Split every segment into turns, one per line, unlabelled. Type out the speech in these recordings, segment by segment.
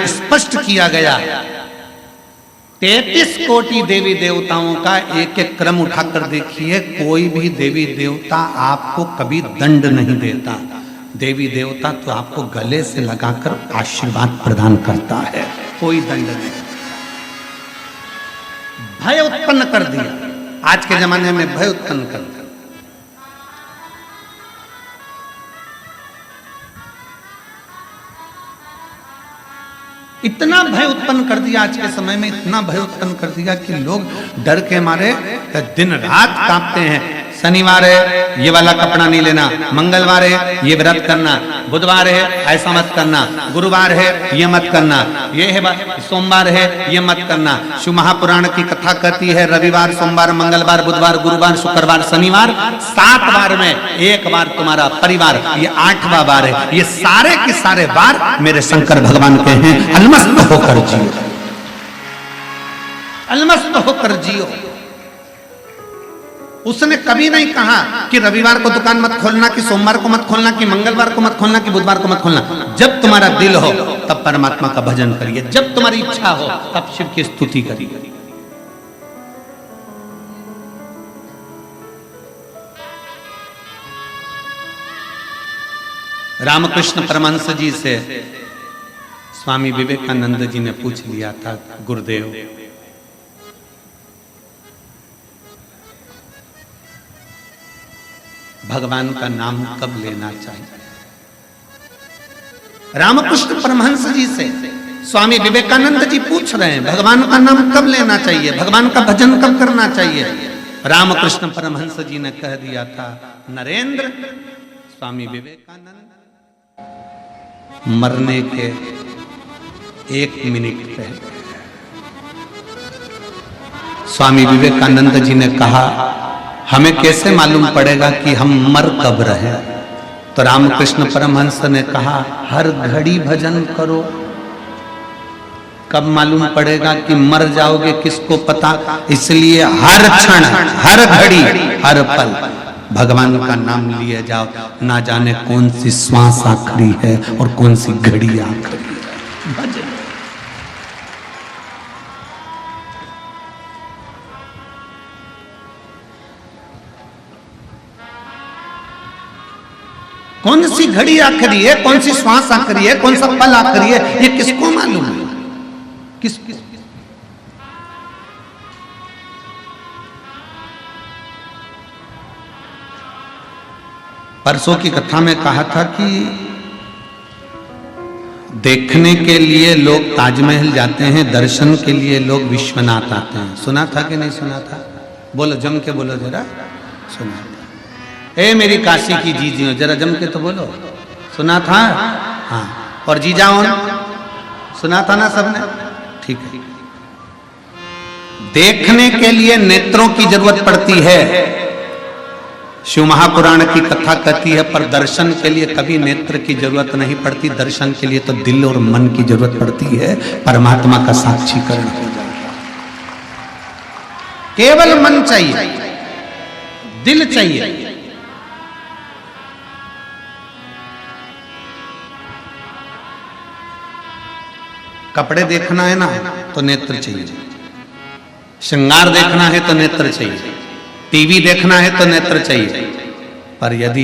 स्पष्ट किया गया। 33 कोटि देवी देवताओं का एक एक क्रम उठाकर देखिए, कोई भी देवी देवता आपको कभी दंड नहीं देता। देवी देवता तो आपको गले से लगाकर आशीर्वाद प्रदान करता है, कोई दंड नहीं। भय उत्पन्न कर दिया, आज के जमाने में भय उत्पन्न कर दिया। इतना भय उत्पन्न कर दिया, आज के समय में इतना भय उत्पन्न कर दिया कि लोग डर के मारे दिन रात कांपते हैं। शनिवार है ये वाला कपड़ा नहीं लेना, मंगलवार है ये व्रत करना, बुधवार है ऐसा मत करना, गुरुवार है ये मत करना, ये है सोमवार है ये मत करना। शिव महापुराण की कथा कहती है रविवार, सोमवार, मंगलवार, बुधवार, गुरुवार, शुक्रवार, शनिवार, 7 बार में एक बार तुम्हारा परिवार, ये 8वां बार है। ये सारे के सारे बार मेरे शंकर भगवान के हैं, अलमस्त होकर जियो, अलमस्त होकर जियो। उसने कभी नहीं कहा कि रविवार को दुकान मत खोलना, कि सोमवार को मत खोलना, कि मंगलवार को मत खोलना, कि बुधवार को मत खोलना। जब तुम्हारा दिल हो तब परमात्मा का भजन करिए, जब तुम्हारी इच्छा हो तब शिव की स्तुति करिए। रामकृष्ण परमहंस जी से स्वामी विवेकानंद जी ने पूछ लिया था, गुरुदेव भगवान का नाम कब लेना चाहिए? रामकृष्ण परमहंस जी से स्वामी विवेकानंद जी पूछ रहे हैं भगवान का नाम कब लेना चाहिए, भगवान का भजन कब करना चाहिए? रामकृष्ण परमहंस जी ने कह दिया था, नरेंद्र, स्वामी विवेकानंद मरने के 1 मिनट पहले स्वामी विवेकानंद जी ने कहा, हमें कैसे मालूम पड़ेगा कि हम मर कब रहे? तो रामकृष्ण परमहंस ने कहा, हर घड़ी भजन करो, कब मालूम पड़ेगा कि मर जाओगे किसको पता। इसलिए हर क्षण, हर घड़ी, हर पल भगवान का नाम लिए जाओ, ना जाने कौन सी श्वास आखिरी है और कौन सी घड़ी आखिरी है। भजन कौन सी घड़ी आखिरी है, कौन सी श्वास आखिरी है, कौन सा पल आखिरी है, ये किसको मालूम है? किस परसों की कथा में कहा था कि देखने के लिए लोग ताजमहल जाते हैं, दर्शन के लिए लोग विश्वनाथ आते हैं। सुना था कि नहीं सुना था? बोलो, जम के बोलो जरा। सुना था? ए मेरी काशी की जीजियों, जरा जम के तो बोलो। सुना था? हाँ। और जीजाओं सुना था ना सबने? ठीक है। देखने के लिए नेत्रों की जरूरत पड़ती है, शिव महापुराण की कथा कहती है, पर दर्शन के लिए कभी नेत्र की जरूरत नहीं पड़ती। दर्शन के लिए तो दिल और मन की जरूरत पड़ती है, परमात्मा का साक्षीकरण हो जाए। केवल मन चाहिए, दिल चाहिए। कपड़े देखना है ना तो नेत्र चाहिए, श्रृंगार देखना है तो नेत्र चाहिए, टीवी देखना है तो नेत्र चाहिए, पर यदि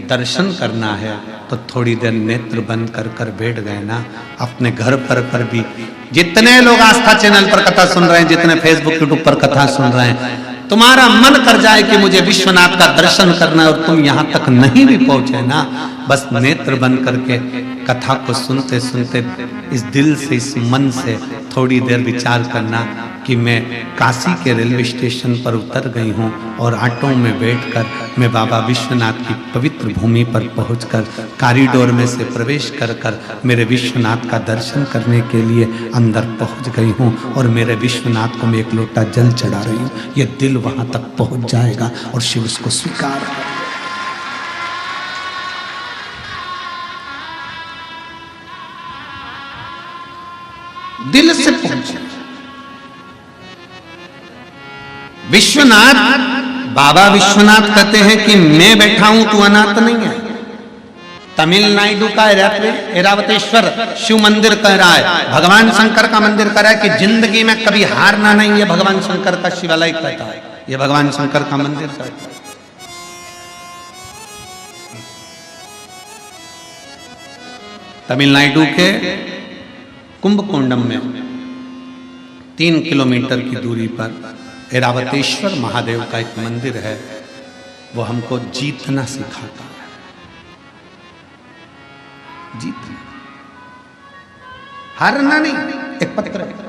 दर्शन करना है तो थोड़ी देर नेत्र बंद कर कर बैठ गए ना, अपने घर पर भी जितने लोग आस्था चैनल पर कथा सुन रहे हैं, जितने फेसबुक यूट्यूब पर कथा सुन रहे हैं, तुम्हारा मन कर जाए कि मुझे विश्वनाथ का दर्शन करना है और तुम यहां तक नहीं भी पहुंचे ना, बस नेत्र बंद करके कथा को सुनते सुनते इस दिल से, इस मन से थोड़ी देर विचार करना कि मैं काशी के रेलवे स्टेशन पर उतर गई हूँ और ऑटो में बैठकर मैं बाबा विश्वनाथ की पवित्र भूमि पर पहुंचकर कॉरिडोर में से प्रवेश कर मेरे विश्वनाथ का दर्शन करने के लिए अंदर पहुंच गई हूँ और मेरे विश्वनाथ को मैं एक लोटा जल चढ़ा रही हूँ। ये दिल वहां तक पहुंच जाएगा और शिव उसको स्वीकार करेगा। दिल से पहुंचे विश्वनाथ। बाबा विश्वनाथ कहते हैं कि मैं बैठा हूं, तू अनाथ नहीं है। तमिलनाडु का ऐरावतेश्वर शिव मंदिर कह रहा है, भगवान शंकर का मंदिर कह रहा है कि जिंदगी में कभी हारना नहीं, ये भगवान शंकर का शिवालय कहता है, ये भगवान शंकर का मंदिर कहता है। तमिलनाडु के कुंभकोंडम में 3 किलोमीटर की दूरी पर ऐरावतेश्वर महादेव का एक मंदिर है, वो हमको जीतना सिखाता है। जीतना, हारना नहीं। एक पत्र है,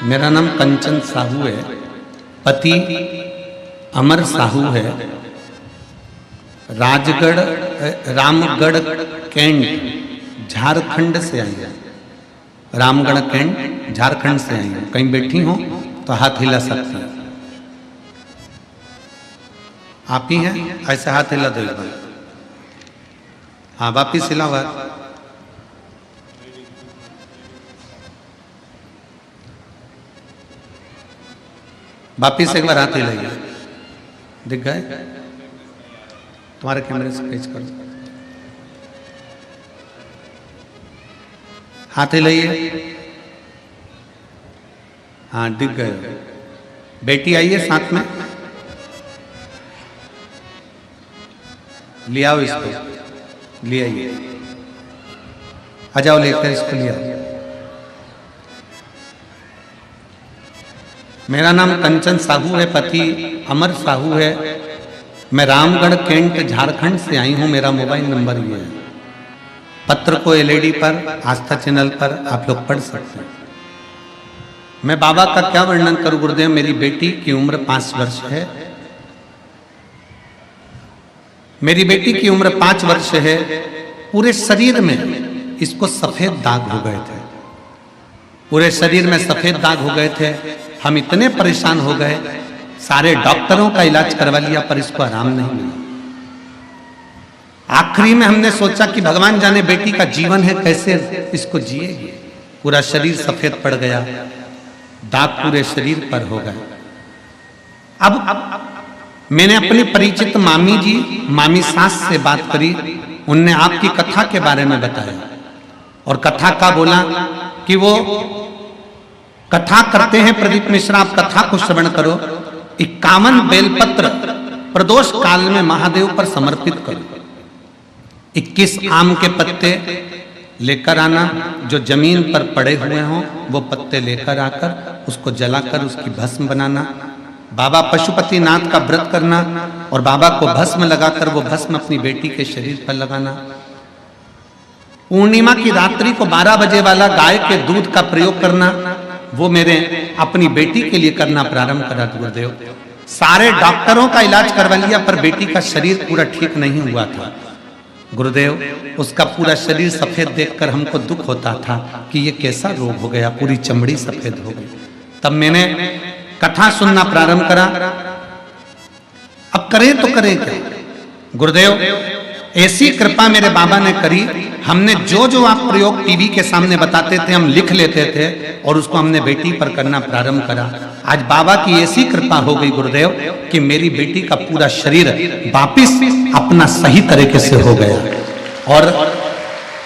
मेरा नाम कंचन साहू है, पति अमर साहू है, राजगढ़ रामगढ़ कैंट झारखंड से आई है। रामगढ़ कैंट झारखंड से आई है। कहीं बैठी हो तो हाथ हिला सकती है। आप ही हैं, ऐसे हाथ हिला दो। हाँ, वापिस हिला हुआ। वापिस एक बार हाथ हिलाइए। दिख गए? तुम्हारे कैमरे से पेश कर दो। हाथ हिलाइए। हाँ, दिख गए। बेटी आई है साथ में, ले आओ इसको, ले आइए। आ जाओ, लेकर इसको ले आओ। मेरा नाम कंचन साहू है, पति अमर साहू है। मैं रामगढ़ कैंट झारखंड से आई हूं। मेरा मोबाइल नंबर ये है। पत्र को एलईडी पर, आस्था चैनल पर आप लोग पढ़ सकते हैं। मैं बाबा का क्या वर्णन करूं गुरुदेव। मेरी बेटी की उम्र 5 वर्ष है। मेरी बेटी की उम्र 5 वर्ष है। पूरे शरीर में इसको सफेद दाग हो गए थे। पूरे शरीर में सफेद दाग हो गए थे। हम इतने परेशान हो गए, सारे डॉक्टरों का इलाज करवा लिया, पर इसको आराम नहीं मिला। आखिरी में हमने सोचा कि भगवान जाने बेटी का जीवन है, कैसे इसको जिएगी। पूरा शरीर सफेद पड़ गया, दाग पूरे शरीर पर हो गए। अब मैंने अपनी परिचित मामी जी, मामी सास से बात करी। उनने आपकी कथा के बारे में बताया, और कथा का बोला कि वो कथा करते हैं प्रदीप मिश्रा, आप कथा को श्रवण करो। 51 बेलपत्र प्रदोष काल में महादेव पर समर्पित करो। 21 आम के पत्ते लेकर आना, जो जमीन पर पड़े हुए हों वो पत्ते लेकर आकर उसको जलाकर उसकी भस्म बनाना। बाबा पशुपतिनाथ का व्रत करना और बाबा को भस्म लगाकर वो भस्म अपनी बेटी के शरीर पर लगाना। पूर्णिमा की रात्रि को 12 बजे वाला गाय के दूध का प्रयोग करना, वो मेरे अपनी बेटी के लिए करना प्रारंभ करा गुरुदेव। सारे डॉक्टरों का इलाज करवा लिया, पर बेटी का शरीर पूरा ठीक नहीं हुआ था गुरुदेव। उसका पूरा शरीर सफेद देखकर हमको दुख होता था कि ये कैसा रोग हो गया, पूरी चमड़ी सफेद हो गई। तब मैंने कथा सुनना प्रारंभ करा। अब करें तो करें क्या गुरुदेव। ऐसी कृपा मेरे बाबा ने करी। हमने जो जो आप प्रयोग टीवी के सामने बताते थे हम लिख लेते थे, और उसको हमने बेटी पर करना प्रारंभ करा। आज बाबा की ऐसी कृपा हो गई गुरुदेव कि मेरी बेटी का पूरा शरीर वापिस अपना सही तरीके से हो गया, और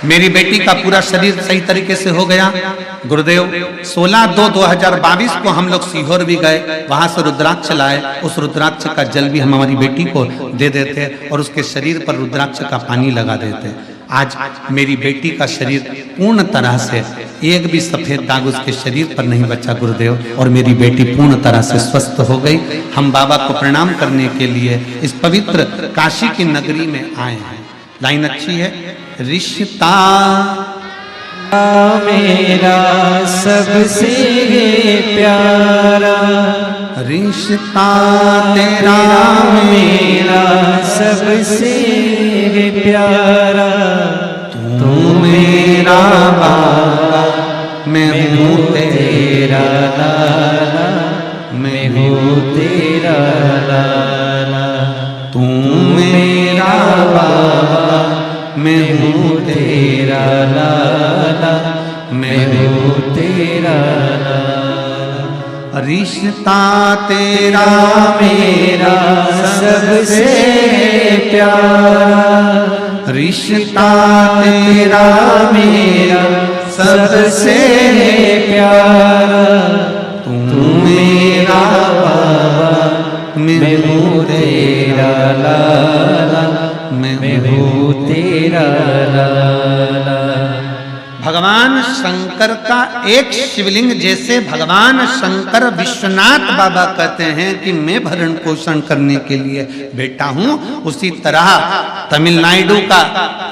मेरी बेटी का पूरा शरीर सही तरीके से हो गया गुरुदेव। 16/2/2022 को हम लोग सीहोर भी गए, वहां से रुद्राक्ष लाए। उस रुद्राक्ष का जल भी हम हमारी बेटी को दे देते और उसके शरीर पर रुद्राक्ष का पानी लगा देते। आज मेरी बेटी का शरीर पूर्ण तरह से, एक भी सफेद दाग उसके शरीर पर नहीं बचा गुरुदेव, और मेरी बेटी पूर्ण तरह से स्वस्थ हो गई। हम बाबा को प्रणाम करने के लिए इस पवित्र काशी की नगरी में आए हैं। लाइन अच्छी है। रिश्ता
मेरा सबसे प्यारा,
रिश्ता तेरा
मेरा सबसे प्यारा।
तू मेरा बाबा, मैं हूँ तेरा लाला,
मैं हूँ तेरा लाला।
मैं हूँ
तेरा लाला, मैं हूँ तेरा लाला।
रिश्ता तेरा
मेरा सबसे प्यारा,
रिश्ता तेरा
मेरा सबसे प्यारा। तू मेरा बाबा, मैं हूँ तेरा लाला, मैं हूँ तेरा लाला।
भगवान शंकर का एक शिवलिंग, जैसे भगवान शंकर विश्वनाथ बाबा कहते हैं कि मैं भरण पोषण करने के लिए बेटा हूं, उसी तरह तमिलनाडु का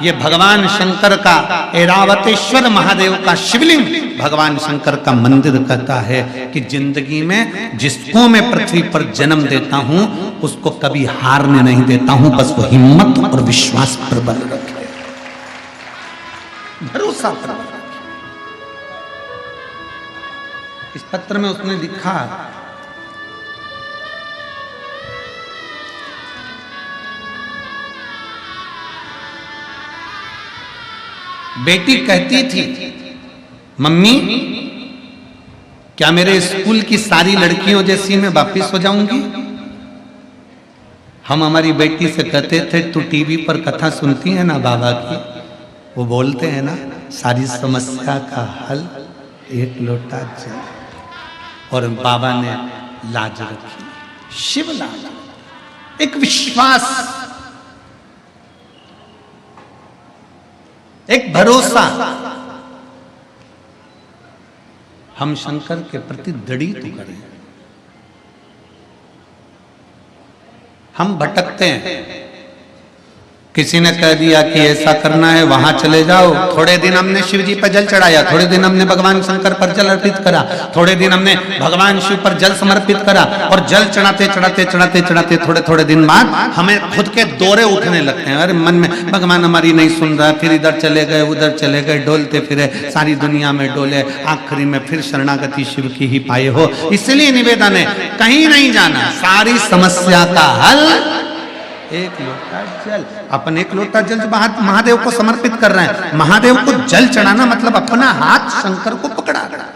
ये भगवान शंकर का ऐरावतेश्वर महादेव का शिवलिंग भगवान शंकर का मंदिर कहता है कि जिंदगी में जिसको मैं पृथ्वी पर जन्म देता हूं उसको कभी हारने नहीं देता हूं, बस वो हिम्मत और विश्वास प्रबल रखे, भरोसा प्रबल रखे। इस पत्र में उसने लिखा, बेटी कहती थी मम्मी क्या मेरे स्कूल की सारी लड़कियों जैसी मैं वापिस हो जाऊंगी। हम हमारी बेटी से कहते थे तू टीवी पर कथा सुनती है ना बाबा की, वो बोलते हैं ना सारी समस्या का हल एक लोटा जल, और बाबा ने लाज रखी, शिव लाज, एक विश्वास, एक भरोसा। हम शंकर के प्रति दृढ़ तो करें। हम भटकते हैं, किसी ने कह दिया कि ऐसा करना है वहां चले जाओ, थोड़े दिन हमने शिव जी पर जल चढ़ाया, थोड़े दिन हमने भगवान शंकर पर जल अर्पित करा, थोड़े दिन हमने भगवान शिव पर जल समर्पित करा, और जल चढ़ाते चढ़ाते चढ़ाते चढ़ाते थोड़े थोड़े दिन बाद हमें खुद के दौरे उठने लगते हैं। अरे मन में भगवान हमारी नहीं सुन रहा, फिर इधर चले गए उधर चले गए, डोलते फिरे सारी दुनिया में डोले, आखिरी में फिर शरणागति शिव की ही पाए हो। इसलिए निवेदन है कहीं नहीं जाना, सारी समस्या का हल एक लोटा जल। अपन एक लोटा जल महादेव को समर्पित कर रहे हैं, महादेव को जल चढ़ाना मतलब अपना हाथ शंकर को पकड़ा रहा।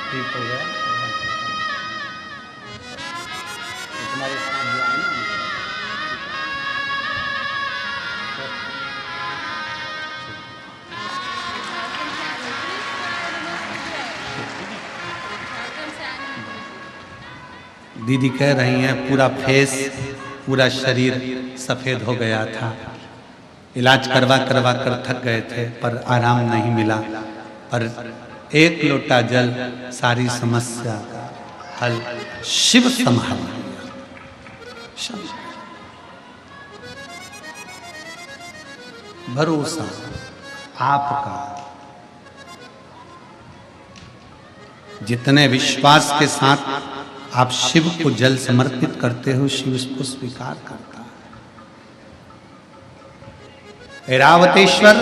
ठीक हो गया तुम्हारे साथ जो आए ना, दीदी कह रही हैं पूरा फेस पूरा शरीर सफेद हो गया था, इलाज करवा करवा कर थक गए थे पर आराम नहीं मिला, पर एक लोटा जल सारी समस्या का हल शिव संभाल लिया। भरोसा आपका, जितने विश्वास के साथ आप शिव को जल समर्पित करते हो शिव उसको स्वीकार करता है। ऐरावतेश्वर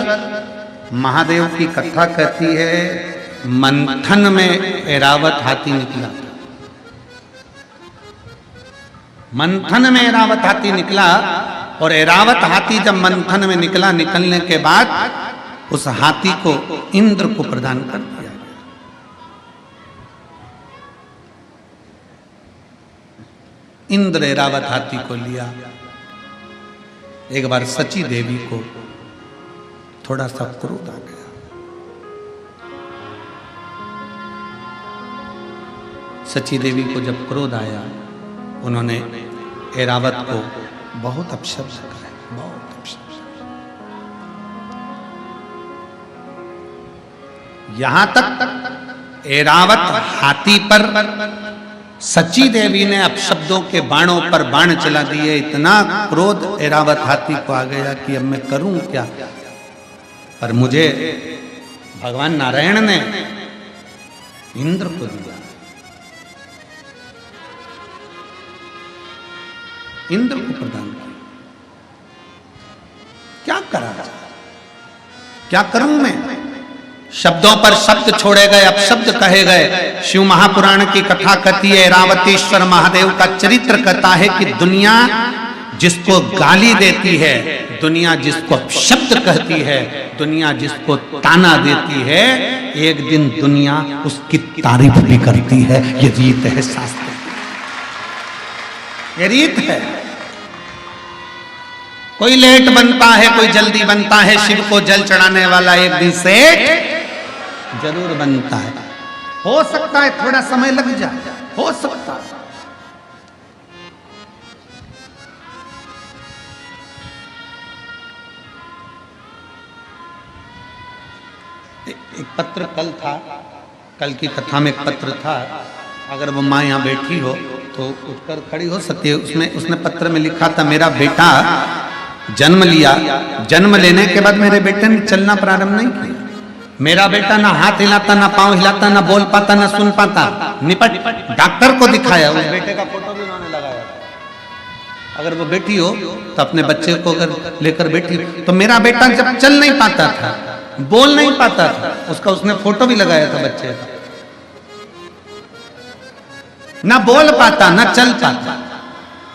महादेव की कथा कहती है मंथन में ऐरावत हाथी निकला, मंथन में ऐरावत हाथी निकला, और ऐरावत हाथी जब मंथन में निकला, निकलने के बाद उस हाथी को इंद्र को प्रदान कर दिया। इंद्र ऐरावत हाथी को लिया। एक बार सची देवी को थोड़ा सा क्रोध आ गया, सची देवी को जब क्रोध आया उन्होंने ऐरावत को बहुत अपशब्द कहा, बहुत अपशब्द, यहां तक ऐरावत हाथी पर सची देवी ने अपशब्दों के बाणों पर बाण चला दिए। इतना क्रोध ऐरावत हाथी को आ गया कि अब मैं करूं क्या। पर मुझे भगवान नारायण ने इंद्र को दिया, इंद्र को प्रदान किया। क्या करा जाए, क्या करूं मैं। शब्दों पर शब्द छोड़े गए, अपशब्द कहे गए। शिव महापुराण की कथा कहती है, ऐरावतेश्वर महादेव का चरित्र कहता है कि दुनिया जिसको गाली देती है, दुनिया जिसको शब्द कहती है, दुनिया जिसको ताना देती है, एक दिन दुनिया उसकी तारीफ भी करती है। ये रीत है शास्त्र, ये रीत है। कोई लेट बनता है, कोई जल्दी बनता है। शिव को जल चढ़ाने वाला एक दिन सेठ जरूर बनता है। हो सकता है थोड़ा समय लग जाए, हो सकता है। एक पत्र कल था, कल की कथा में एक पत्र था। अगर वो माँ यहाँ बैठी हो तो उठकर खड़ी हो सकती है। उसने पत्र में लिखा था, मेरा बेटा जन्म लिया, जन्म लेने के बाद मेरे बेटे ने चलना प्रारंभ नहीं किया। मेरा बेटा ना हाथ हिलाता, ना पांव हिलाता, ना बोल पाता, ना सुन पाता। निपट डॉक्टर को दिखाया, उस बेटे का फोटो भी उन्होंने लगाया। अगर वो बेटी हो तो अपने बच्चे को अगर लेकर बैठी, तो मेरा बेटा जब चल नहीं पाता था, बोल नहीं पाता था, उसने फोटो भी लगाया था बच्चे का। ना बोल पाता, ना चल पाता।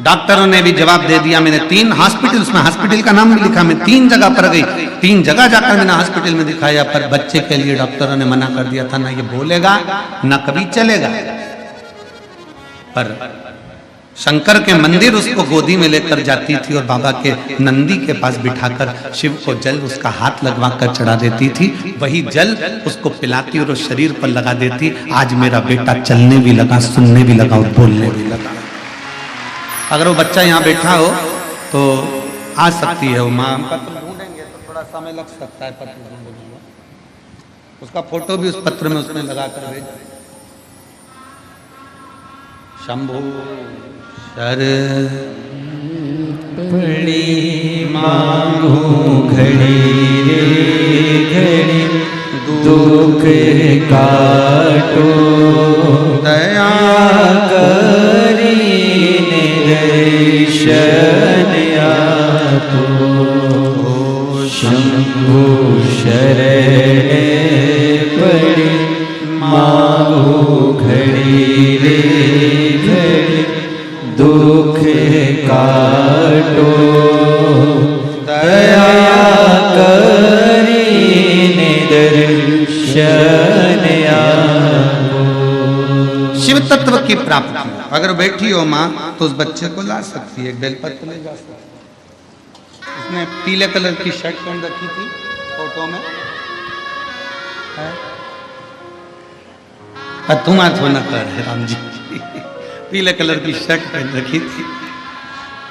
डॉक्टरों ने भी जवाब दे दिया। मैंने 3 हॉस्पिटल, उसमें हॉस्पिटल का नाम भी लिखा, मैं 3 जगह पर गई, 3 जगह जाकर मैंने हॉस्पिटल में दिखाया। पर बच्चे के लिए डॉक्टरों ने मना कर दिया था, ना ये बोलेगा ना कभी चलेगा। पर शंकर के मंदिर उसको गोदी में लेकर जाती थी और बाबा के नंदी के पास बिठाकर शिव को जल उसका हाथ लगवा कर चढ़ा देती थी। वही जल उसको पिलाती और उस शरीर पर लगा देती। आज मेरा बेटा चलने भी लगा, सुनने भी लगा और बोलने भी लगा। अगर वो बच्चा यहाँ बैठा हो तो आ सकती है वो माँ। पत्र ढूंढेंगे तो थोड़ा समय लग सकता है, पत्र ढूंढेंगे। उसका फोटो भी उस पत्र में उसने लगा कर भेजा। शंभु शर
पड़ी मांगू घड़ी रे घड़ी, दुख काटो
दया
करी निदर्शन आपो। शंभु शरण पड़ी मांगू घड़ी रे घड़ी, दुख काटो दया करी निदर्शन आपो।
शिव तत्व की प्राप्ति अगर बैठी हो माँ तो उस बच्चे को ला सकती है, एक बेलपत्र ले जा सकती है। उसने पीले कलर की शर्ट पहन रखी थी फोटो में है? तुम आज होना कर राम जी पीले कलर की शर्ट पहन रखी थी।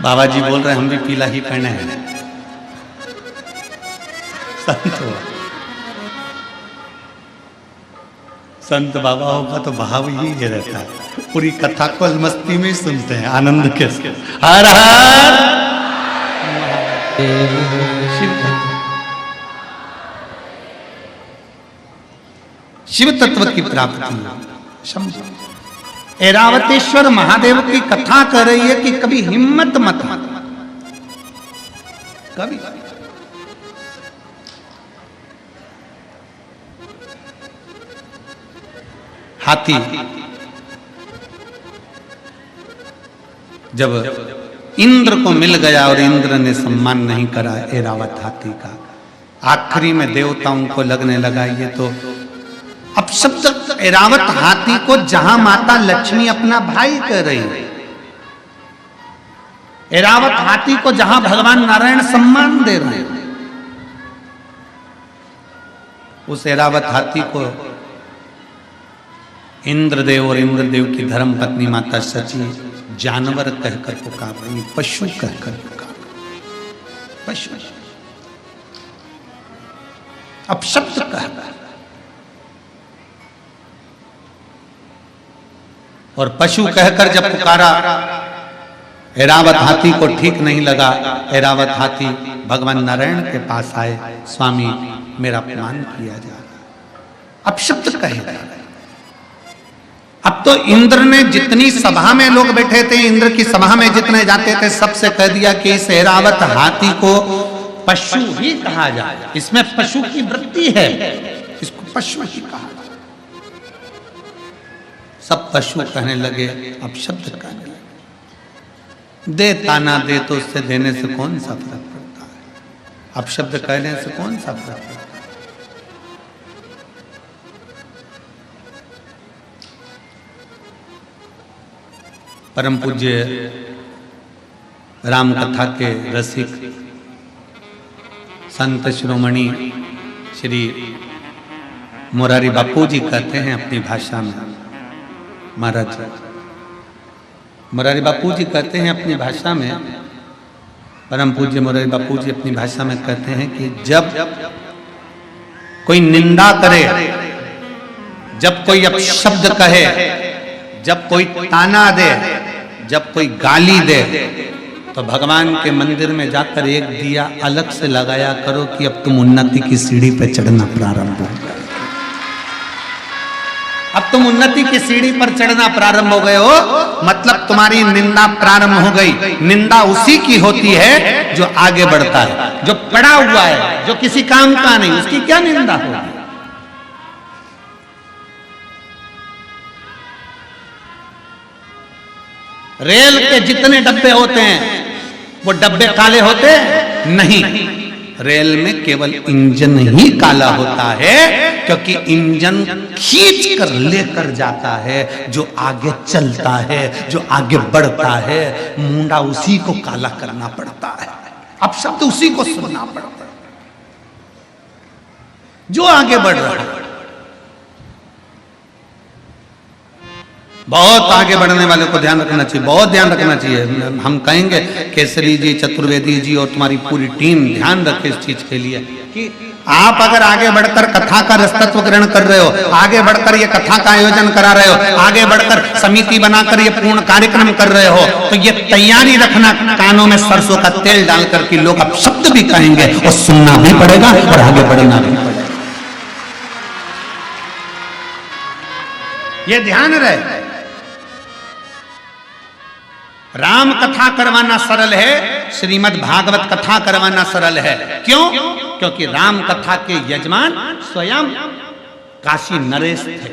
बाबा जी बोल रहे हम भी पीला ही पहने हैं। संत हो, संत बाबा होगा तो भाव ही रहता है। पूरी कथा को मस्ती में सुनते हैं, आनंद के साथ। हर हर शिव तत्व की प्राप्ति। समझो, ऐरावतेश्वर महादेव की कथा कर रही है कि कभी हिम्मत मत, कभी हाथी जब इंद्र को मिल गया और इंद्र ने सम्मान नहीं करा ऐरावत हाथी का, आखिरी में देवताओं को लगने लगा ये तो अब शब्द ऐरावत हाथी को जहां माता लक्ष्मी अपना भाई कह रही है, ऐरावत हाथी को जहां भगवान नारायण सम्मान दे रहे हैं, उस ऐरावत हाथी को इंद्रदेव और इंद्रदेव की धर्म पत्नी माता सची जानवर कहकर पुकार रही, पशु कहकर पुकार, पशु अब शब्द कहकर। और पशु कहकर जब पुकारा, ऐरावत हाथी को ठीक नहीं लगा। ऐरावत हाथी भगवान नारायण के पास आए, स्वामी मेरा अपमान किया जा रहा, अपशब्द कहे जा रहे। अब तो इंद्र ने जितनी सभा में लोग बैठे थे, इंद्र की सभा में जितने जाते थे, सबसे कह दिया कि इस ऐरावत हाथी को पशु ही कहा जाए, इसमें पशु की वृत्ति है, इसको पशु ही कहा जाए। सब पशु कहने लगे, अपशब्द कहने लगे। दे ताना दे तो उससे देने से कौन सा फर्क पड़ता है, अपशब्द कहने से कौन सा फर्क पड़ता है। परम पूज्य राम कथा के रसिक संत शिरोमणि श्री मोरारी बापू जी कहते हैं अपनी भाषा में, महाराज मोरारी बापू जी कहते हैं अपनी भाषा में, परम पूज्य मोरारी बापू जी अपनी भाषा में कहते हैं कि जब कोई निंदा करे, जब कोई अपशब्द कहे, जब कोई ताना दे, जब कोई गाली दे, तो भगवान के मंदिर में जाकर एक दिया अलग से लगाया करो कि अब तुम उन्नति की सीढ़ी पर चढ़ना प्रारंभ हो गए। अब तुम उन्नति की सीढ़ी पर चढ़ना प्रारंभ हो गए हो, मतलब तुम्हारी निंदा प्रारंभ हो गई। निंदा उसी की होती है जो आगे बढ़ता है, जो पड़ा हुआ है, जो किसी काम का नहीं, उसकी क्या निंदा होगी। रेल के जितने डब्बे होते हैं वो डब्बे काले होते नहीं, रेल में केवल इंजन ही काला होता है, क्योंकि इंजन खींच कर लेकर जाता है, जो आगे चलता है, जो आगे बढ़ता है, मुंडा उसी को काला करना पड़ता है, अपशब्द उसी को सुनना पड़ता है जो आगे बढ़ रहा है। बहुत आगे बढ़ने वाले को ध्यान रखना चाहिए, बहुत ध्यान रखना चाहिए। हम कहेंगे केसरी जी, चतुर्वेदी जी और तुम्हारी पूरी टीम ध्यान रखे इस चीज के लिए कि आप अगर आगे बढ़कर कथा का रसतत्व ग्रहण कर रहे हो, आगे बढ़कर ये कथा का आयोजन करा रहे हो, आगे बढ़कर समिति बनाकर ये पूर्ण कार्यक्रम कर रहे हो, तो ये तैयारी रखना कानों में सरसों का तेल डालकर कि लोग अपशब्द भी कहेंगे और सुनना भी पड़ेगा और आगे बढ़ना भी पड़ेगा। ये ध्यान रहे। राम कथा करवाना सरल है, श्रीमद् भागवत कथा करवाना सरल है। क्यों? क्योंकि राम कथा के यजमान स्वयं काशी नरेश थे।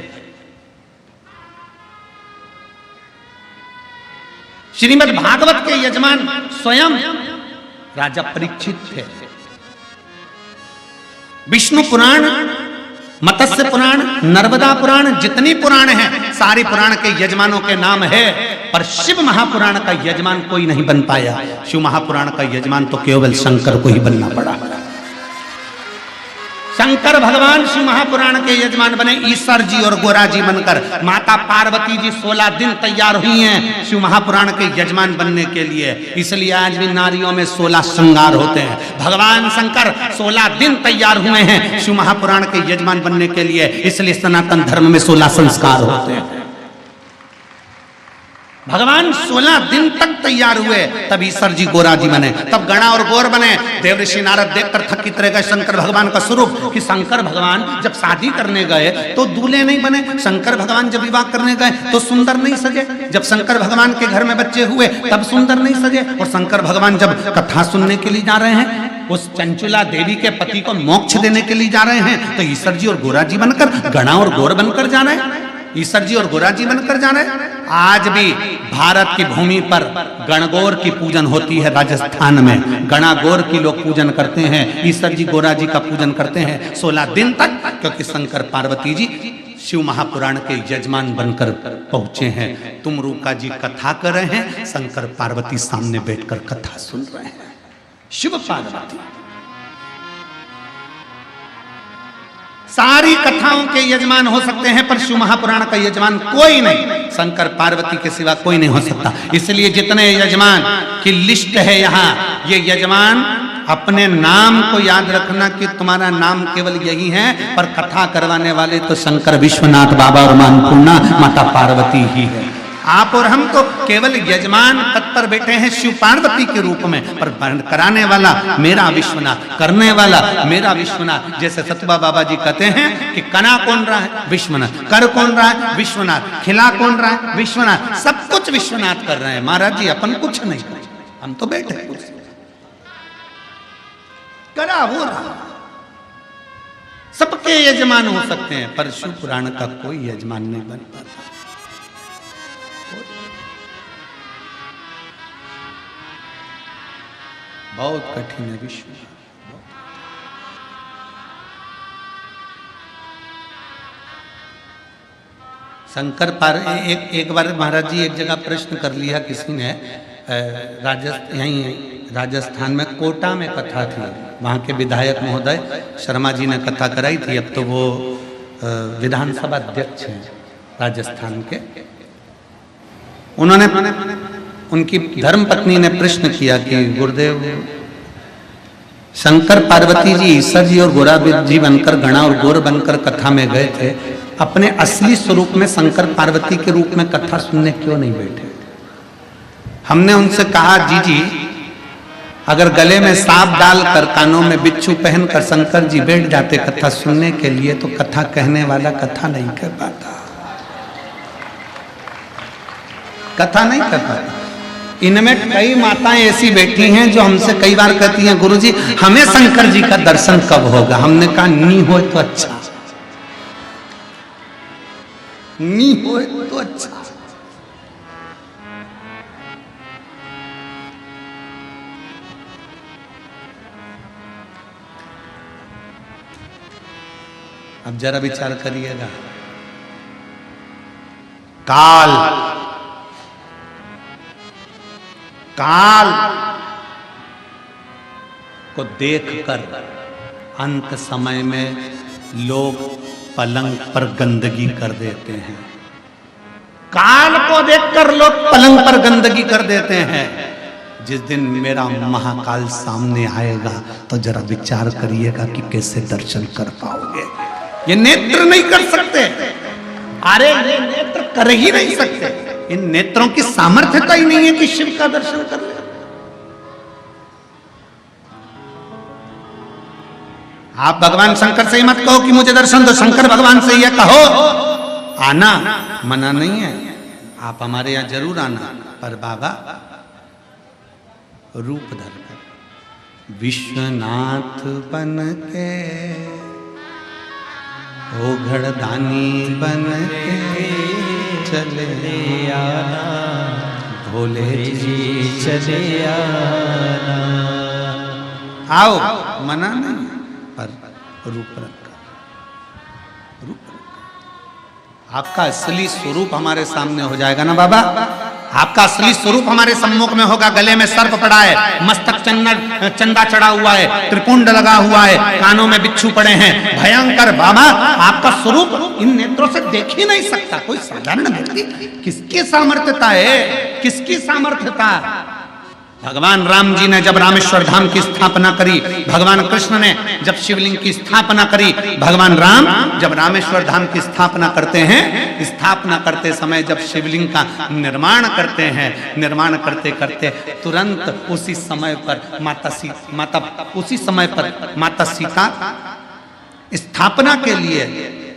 श्रीमद् भागवत के यजमान स्वयं राजा परीक्षित थे। विष्णु पुराण, मत्स्य पुराण, नर्मदा पुराण, जितनी पुराण हैं सारी पुराण के यजमानों के नाम है, पर शिव महापुराण का यजमान कोई नहीं बन पाया। शिव महापुराण का यजमान तो केवल शंकर को ही बनना पड़ा। शंकर भगवान शिव महापुराण के यजमान बने, ईश्वर जी और गोरा जी बनकर। माता पार्वती जी 16 दिन तैयार हुई हैं शिव महापुराण के यजमान बनने के लिए। इसलिए आज भी नारियों में 16 श्रृंगार होते हैं। भगवान शंकर 16 दिन तैयार हुए हैं शिव महापुराण के यजमान बनने के लिए, इसलिए सनातन धर्म में 16 संस्कार होते हैं। भगवान 16 दिन तक तैयार हुए, तब ईश्वर जी गोरा जी बने, तब गणा और गौर बने। देवऋषि नारद देखकर थकित रह गए शंकर भगवान का स्वरूप कि शंकर भगवान जब शादी करने गए तो दूल्हे नहीं बने, शंकर भगवान जब विवाह करने गए तो सुंदर नहीं सजे, जब शंकर भगवान के घर में बच्चे हुए तब सुंदर नहीं सजे, और शंकर भगवान जब कथा सुनने के लिए जा रहे हैं, उस चंचुला देवी के पति को मोक्ष देने के लिए जा रहे हैं, तो ईश्वर जी और गोरा जी बनकर, गणा और गौर बनकर जा रहे हैं, ईश्वर जी और गोरा जी बनकर जा रहे हैं। आज भी भारत की भूमि पर गणगौर की पूजन होती है। राजस्थान में गणा गौर की लोग पूजन करते हैं, ईश्वर जी गोरा जी का पूजन करते हैं 16 दिन तक, क्योंकि शंकर पार्वती जी शिव महापुराण के यजमान बनकर पहुंचे हैं। तुम रूका जी कथा कर रहे हैं, शंकर पार्वती सामने बैठकर कथा सुन रहे हैं। शिव पार्वती सारी कथाओं के यजमान हो सकते हैं, पर शिव महापुराण का यजमान कोई नहीं, शंकर पार्वती के सिवा कोई नहीं हो सकता। इसलिए जितने यजमान की लिस्ट है यहाँ, ये यजमान अपने नाम को याद रखना कि तुम्हारा नाम केवल यही है, पर कथा करवाने वाले तो शंकर विश्वनाथ बाबा और मानपूर्णा माता पार्वती ही है। आप और हम तो केवल यजमान पद पर बैठे हैं शिव पार्वती के रूप में, पर कराने वाला मेरा विश्वनाथ, करने वाला मेरा विश्वनाथ। जैसे सतबा बाबा जी कहते हैं कि कना कौन रहा है? विश्वनाथ। कर कौन रहा है? विश्वनाथ। खिला कौन रहा है? विश्वनाथ। सब कुछ विश्वनाथ कर रहे हैं। महाराज जी अपन कुछ नहीं कर, हम तो बैठे करा हो रहा। सबके यजमान हो सकते हैं, पर शिव पुराण का कोई यजमान नहीं बन पाता। बहुत कठिन है विश्व। शंकर पार एक बार महाराज जी एक जगह प्रश्न कर लिया किसी ने, राजस्थान में कोटा में कथा थी, वहाँ के विधायक महोदय शर्मा जी ने कथा कराई थी। अब तो वो विधानसभा अध्यक्ष हैं राजस्थान के। उन्होंने उनकी धर्मपत्नी ने प्रश्न किया कि गुरुदेव, शंकर पार्वती जी ईसा जी और गोरा जी बनकर गणा और गोर बनकर कथा में गए थे, अपने असली स्वरूप में शंकर पार्वती के रूप में कथा सुनने क्यों नहीं बैठे? हमने उनसे कहा जी अगर गले में सांप डालकर कानों में बिच्छू पहनकर शंकर जी बैठ जाते कथा सुनने के लिए, तो कथा कहने वाला कथा नहीं कर पाता, कथा नहीं कर पाता। इनमें कई माताएं ऐसी बैठी हैं जो हमसे कई बार कहती हैं गुरुजी हमें शंकर जी का दर्शन कब होगा? हमने कहा नहीं हो तो अच्छा, नहीं हो तो अच्छा। अब जरा विचार करिएगा, काल को देखकर अंत समय में लोग पलंग पर गंदगी कर देते हैं। काल को देखकर लोग पलंग पर गंदगी कर देते हैं। जिस दिन मेरा महाकाल सामने आएगा तो जरा विचार करिएगा कि कैसे दर्शन कर पाओगे। ये नेत्र नहीं कर सकते, अरे ये नेत्र कर ही नहीं सकते। इन नेत्रों की सामर्थ्यता ही नहीं है कि शिव का दर्शन कर ले। आप भगवान शंकर से ही मत कहो कि मुझे दर्शन दो, शंकर भगवान से ये कहो। आना मना नहीं है, आप हमारे यहां जरूर आना, पर बाबा रूप धर विश्वनाथ बन के, ओघड़दानी बन के चले आना, भोले जी चले आना। आओ मना नहीं, पर रूप रखा, रूप रखा। आपका असली स्वरूप हमारे सामने हो जाएगा ना बाबा, आपका असली स्वरूप हमारे सम्मुख में होगा। गले में सर्प पड़ा है, मस्तक चंदा चढ़ा हुआ है, त्रिपुंड लगा हुआ है, कानों में बिच्छू पड़े हैं, भयंकर बाबा आपका स्वरूप इन नेत्रों से देख ही नहीं सकता कोई साधारण व्यक्ति। किसकी सामर्थ्यता है, किसकी सामर्थ्यता? भगवान राम जी ने जब रामेश्वर धाम की स्थापना करी, भगवान कृष्ण ने जब शिवलिंग की स्थापना करी, भगवान राम जब रामेश्वर धाम की स्थापना करते हैं, स्थापना करते समय जब शिवलिंग का निर्माण करते हैं, निर्माण करते करते तुरंत उसी समय पर माता सीता स्थापना के लिए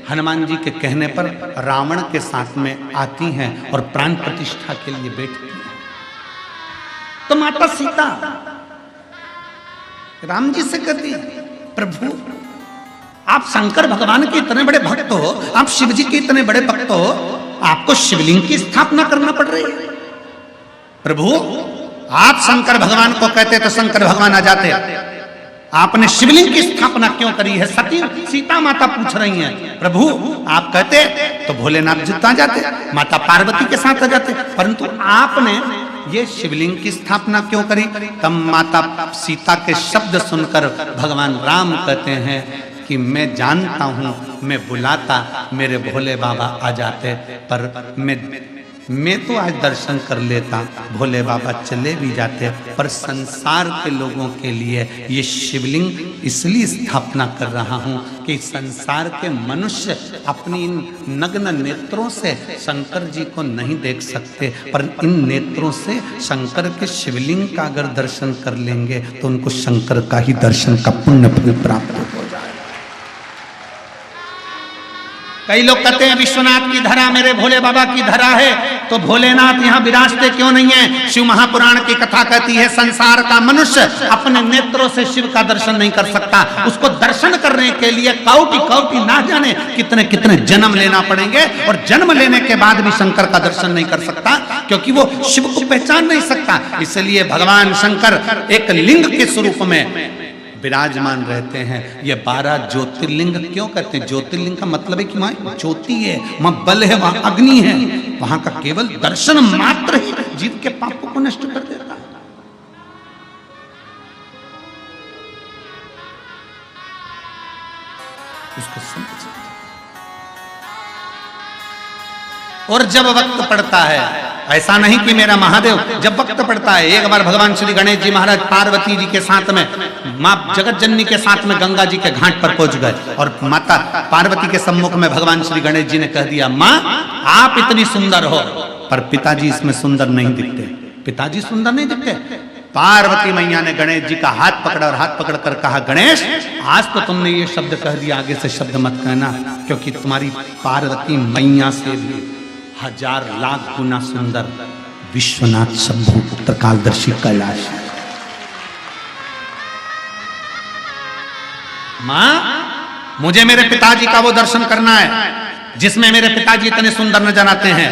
हनुमान जी के कहने पर रावण के साथ में आती हैं और प्राण प्रतिष्ठा के लिए बैठती हैं। तो माता सीता राम जी से कहती, प्रभु आप शंकर भगवान के इतने बड़े भक्त हो, आप शिव जी के इतने बड़े भक्त हो, आपको शिवलिंग की स्थापना करना पड़ रही है। प्रभु आप शंकर भगवान को कहते तो शंकर भगवान आ जाते, आपने शिवलिंग की स्थापना क्यों करी है? सती सीता माता पूछ रही हैं। प्रभु आप कहते तो भोलेनाथ जी आ जाते, माता पार्वती के साथ आ जाते, परंतु आपने ये शिवलिंग की स्थापना क्यों करी? तब माता सीता के शब्द सुनकर भगवान राम कहते हैं कि मैं जानता हूं, मैं बुलाता मेरे भोले बाबा आ जाते, पर मैं मैं तो आज दर्शन कर लेता, भोले बाबा चले भी जाते, पर संसार के लोगों के लिए ये शिवलिंग इसलिए स्थापना कर रहा हूँ कि संसार के मनुष्य अपनी इन नग्न नेत्रों से शंकर जी को नहीं देख सकते, पर इन नेत्रों से शंकर के शिवलिंग का अगर दर्शन कर लेंगे तो उनको शंकर का ही दर्शन का पुण्य फल प्राप्त हो जाए। कई लोग कहते हैं विश्वनाथ की धरा मेरे भोले बाबा की धरा है, तो भोलेनाथ यहाँ विराजते क्यों नहीं है? शिव महापुराण की कथा कहती है संसार का मनुष्य अपने नेत्रों से शिव का दर्शन नहीं कर सकता। उसको दर्शन करने के लिए कौटि कौटि ना जाने कितने कितने जन्म लेना पड़ेंगे, और जन्म लेने के बाद भी शंकर का दर्शन नहीं कर सकता, क्योंकि वो शिव को पहचान नहीं सकता। इसलिए भगवान शंकर एक लिंग के स्वरूप में विराजमान रहते हैं। ये 12 ज्योतिर्लिंग क्यों कहते हैं? ज्योतिर्लिंग का मतलब है कि वहां ज्योति है, वहां बल है, वहां अग्नि है, वहां का केवल दर्शन मात्र ही जीव के पापों को नष्ट कर देता है। उसको समझ। और जब वक्त पड़ता है, ऐसा नहीं कि मेरा महादेव, जब वक्त पड़ता है, एक बार भगवान श्री गणेश जी महाराज पार्वती जी के साथ में, मां जगत जननी के साथ में गंगा जी के घाट पर पहुंच गए, और माता पार्वती के सम्मुख में भगवान श्री गणेश जी ने कह दिया, मां आप इतनी सुंदर हो, पर पिताजी इसमें सुंदर नहीं दिखते। पिताजी सुंदर नहीं दिखते। पार्वती मैया ने गणेश जी का हाथ पकड़ा और हाथ पकड़ कर कहा, गणेश आज तो तुमने ये शब्द कह दिया, आगे से शब्द मत कहना, क्योंकि तुम्हारी पार्वती मैया से भी 1000 लाख गुना सुंदर विश्वनाथ शंभु त्रिकालदर्शी कैलाश। मां मुझे मेरे पिताजी का वो दर्शन करना है जिसमें मेरे पिताजी इतने सुंदर नजर आते हैं।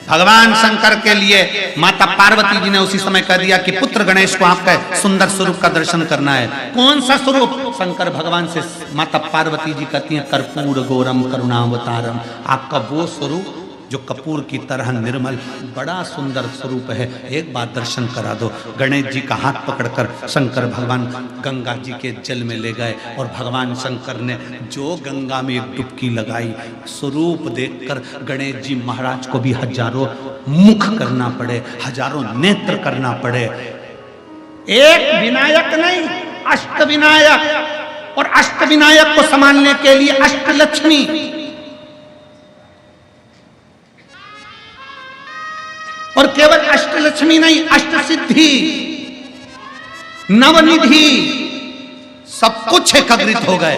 भगवान शंकर के लिए माता पार्वती जी ने उसी समय कह दिया कि पुत्र गणेश को आपका सुंदर स्वरूप का दर्शन करना है। कौन सा स्वरूप? शंकर भगवान से माता पार्वती जी कहती हैं, कर्पूर गौरम करुणावतारम, आपका वो स्वरूप जो कपूर की तरह निर्मल, बड़ा सुंदर स्वरूप है, एक बार दर्शन करा दो। गणेश जी का हाथ पकड़कर शंकर भगवान गंगा जी के जल में ले गए, और भगवान शंकर ने जो गंगा में एक डुबकी लगाई, स्वरूप देखकर गणेश जी महाराज को भी 1000 मुख करना पड़े, 1000 नेत्र करना पड़े। एक विनायक नहीं, अष्ट विनायक, और अष्ट विनायक को संभालने के लिए अष्टलक्ष्मी, और केवल अष्टलक्ष्मी नहीं, अष्ट सिद्धि, नवनिधि, सब कुछ एकत्रित हो गए।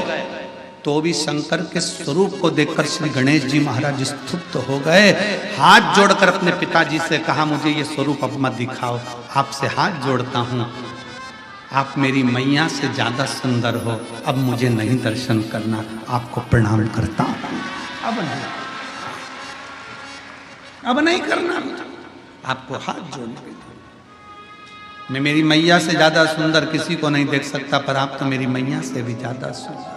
तो भी शंकर के स्वरूप को देखकर श्री गणेश जी महाराज स्तुत हो गए। हाथ जोड़कर अपने पिताजी से कहा, मुझे ये स्वरूप अब मत दिखाओ, आपसे हाथ जोड़ता हूं, आप मेरी मैया से ज्यादा सुंदर हो, अब मुझे नहीं दर्शन करना, आपको प्रणाम करता हूं, अब नहीं करना, आपको हाथ जोड़ने। मैं मेरी मैया से ज्यादा सुंदर किसी को नहीं देख सकता, पर आप तो मेरी मैया से भी ज्यादा सुंदर।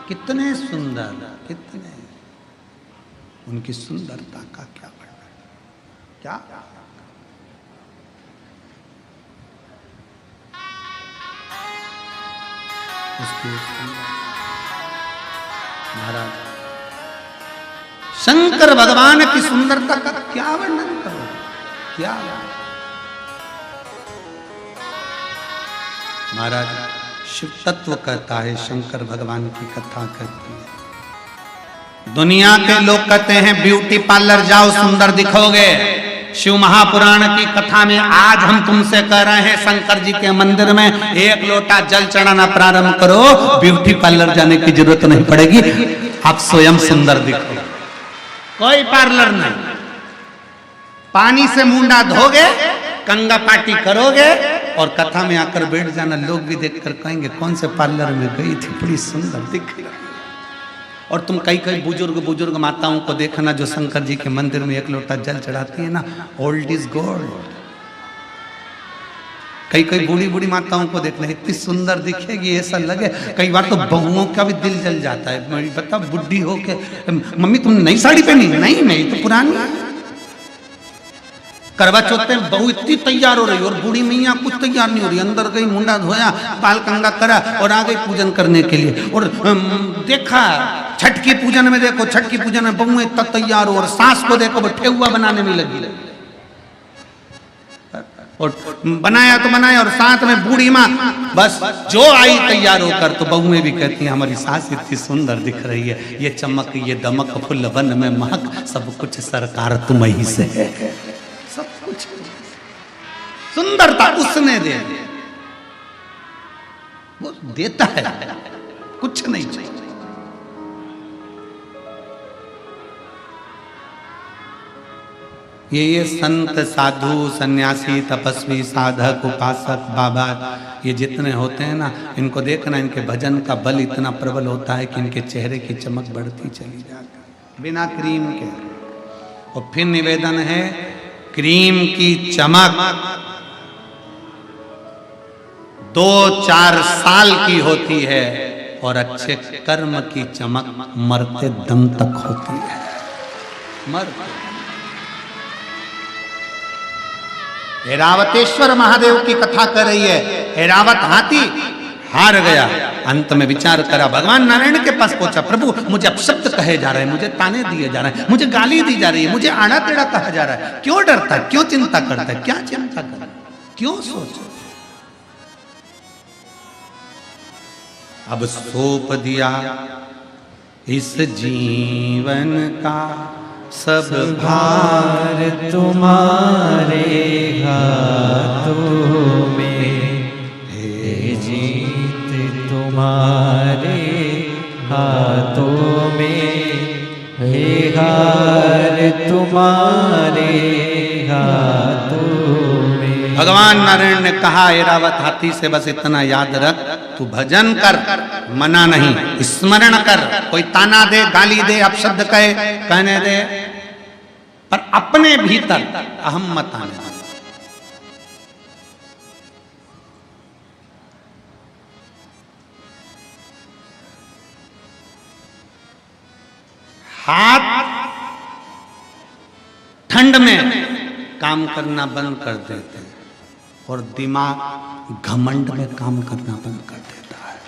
कितने सुंदर, कितने, उनकी सुंदरता का क्या वर्णन, क्या उसकी महाराज शंकर भगवान की सुंदरता का क्या वर्णन करो, क्या। महाराज शिव तत्व कहता है, शंकर भगवान की कथा कहती है। दुनिया के लोग कहते हैं ब्यूटी पार्लर जाओ सुंदर दिखोगे। शिव महापुराण की कथा में आज हम तुमसे कह रहे हैं, शंकर जी के मंदिर में 1 लोटा जल चढ़ाना प्रारंभ करो, ब्यूटी पार्लर जाने की जरूरत नहीं पड़ेगी, आप स्वयं सुंदर दिखो। कोई पार्लर नहीं, पानी से मुंडा धोगे, कंगा पार्टी करोगे, और कथा में आकर बैठ जाना, लोग भी देखकर कहेंगे कौन से पार्लर में गई थी, बड़ी सुंदर दिख रही है। और तुम कई कई बुजुर्ग माताओं को देखना जो शंकर जी के मंदिर में 1 लोटा जल चढ़ाती है ना, ओल्ड इज गोल्ड। कई कई बूढ़ी माताओं को देखना, इतनी सुंदर दिखेगी, ऐसा लगे, कई बार तो बहुओं का भी दिल जल जाता है। बता बुढ़ी हो के, मम्मी तुमने नई साड़ी पहनी? नहीं, मेरी तो पुरानी। करवा चौथ में बहू इतनी तैयार हो रही और बूढ़ी मैया कुछ तैयार नहीं हो रही, अंदर गई, मुंडा धोया, बाल कंगा करा और आ गई पूजन करने के लिए। और देखा छठ की पूजन में देखो, छठ की पूजन में बहुएं तब तैयार हो, और सास को देखो वो ठेकुआ बनाने में लगी और बनाया तो बनाया, और साथ में बूढ़ी माँ बस जो आई तैयार होकर। तो बहुएं भी कहती हैं हमारी सास इतनी सुंदर दिख रही है, ये चमक ये दमक फुल वन में महक, सब कुछ सरकार तुम ही से है। सब कुछ सुंदरता उसने दे दी, वो देता है, कुछ नहीं चाहिए। ये संत साधु सन्यासी तपस्वी साधक उपासक बाबा ये जितने होते हैं ना, इनको देखना, इनके भजन का बल इतना प्रबल होता है कि इनके चेहरे की चमक बढ़ती चली जाती है बिना क्रीम के। और फिर निवेदन है, क्रीम की चमक 2-4 साल की होती है और अच्छे कर्म की चमक मरते दम तक होती है। मरते ऐरावतेश्वर महादेव की कथा कर रही है। ऐरावत हाथी हार गया, अंत में विचार करा, भगवान नारायण के पास पहुंचा, प्रभु मुझे अपशब्द कहे जा रहे हैं, मुझे ताने दिए जा रहे हैं, मुझे गाली दी जा रही है, मुझे आड़ा टेढ़ा कहा जा रहा है, क्यों डरता है, क्यों चिंता करता है, क्या चिंता करता है, क्यों सोच। अब सौंप दिया इस जीवन का सब
भार तुम्हारे हाथों में, हे जीत तुम्हारे हाथों में, हे हार तुम्हारे हाथों में।
भगवान नारायण ने कहा ऐरावत हाथी से बस इतना याद रख, तू भजन कर, मना नहीं, स्मरण कर, कोई ताना दे, गाली दे, अपशब्द कहे, कहने दे, पर अपने भीतर अहम मत आने दे। हाथ ठंड में काम करना बंद कर देते हैं और दिमाग घमंड में काम करना बंद कर देता है।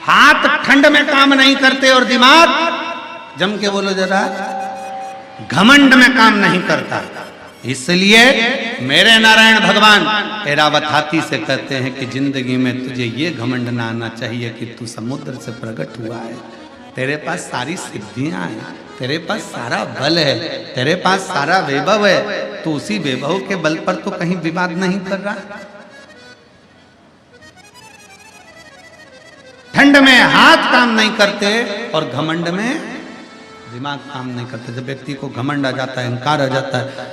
हाथ ठंड में काम नहीं करते और दिमाग, जम के बोलो जरा, घमंड में काम नहीं करता। इसलिए मेरे नारायण भगवान ऐरावत हाथी से कहते हैं कि जिंदगी में तुझे ये घमंड ना आना चाहिए कि तू समुद्र से प्रकट हुआ है, तेरे पास सारी सिद्धियां हैं, तेरे पास सारा बल है, तेरे पास सारा वैभव है, तू उसी वैभव के बल पर तो कहीं विवाद नहीं कर रहा। ठंड में हाथ काम नहीं करते और घमंड में दिमाग काम नहीं करते। जब व्यक्ति को घमंड आ जाता है, अहंकार आ जाता है,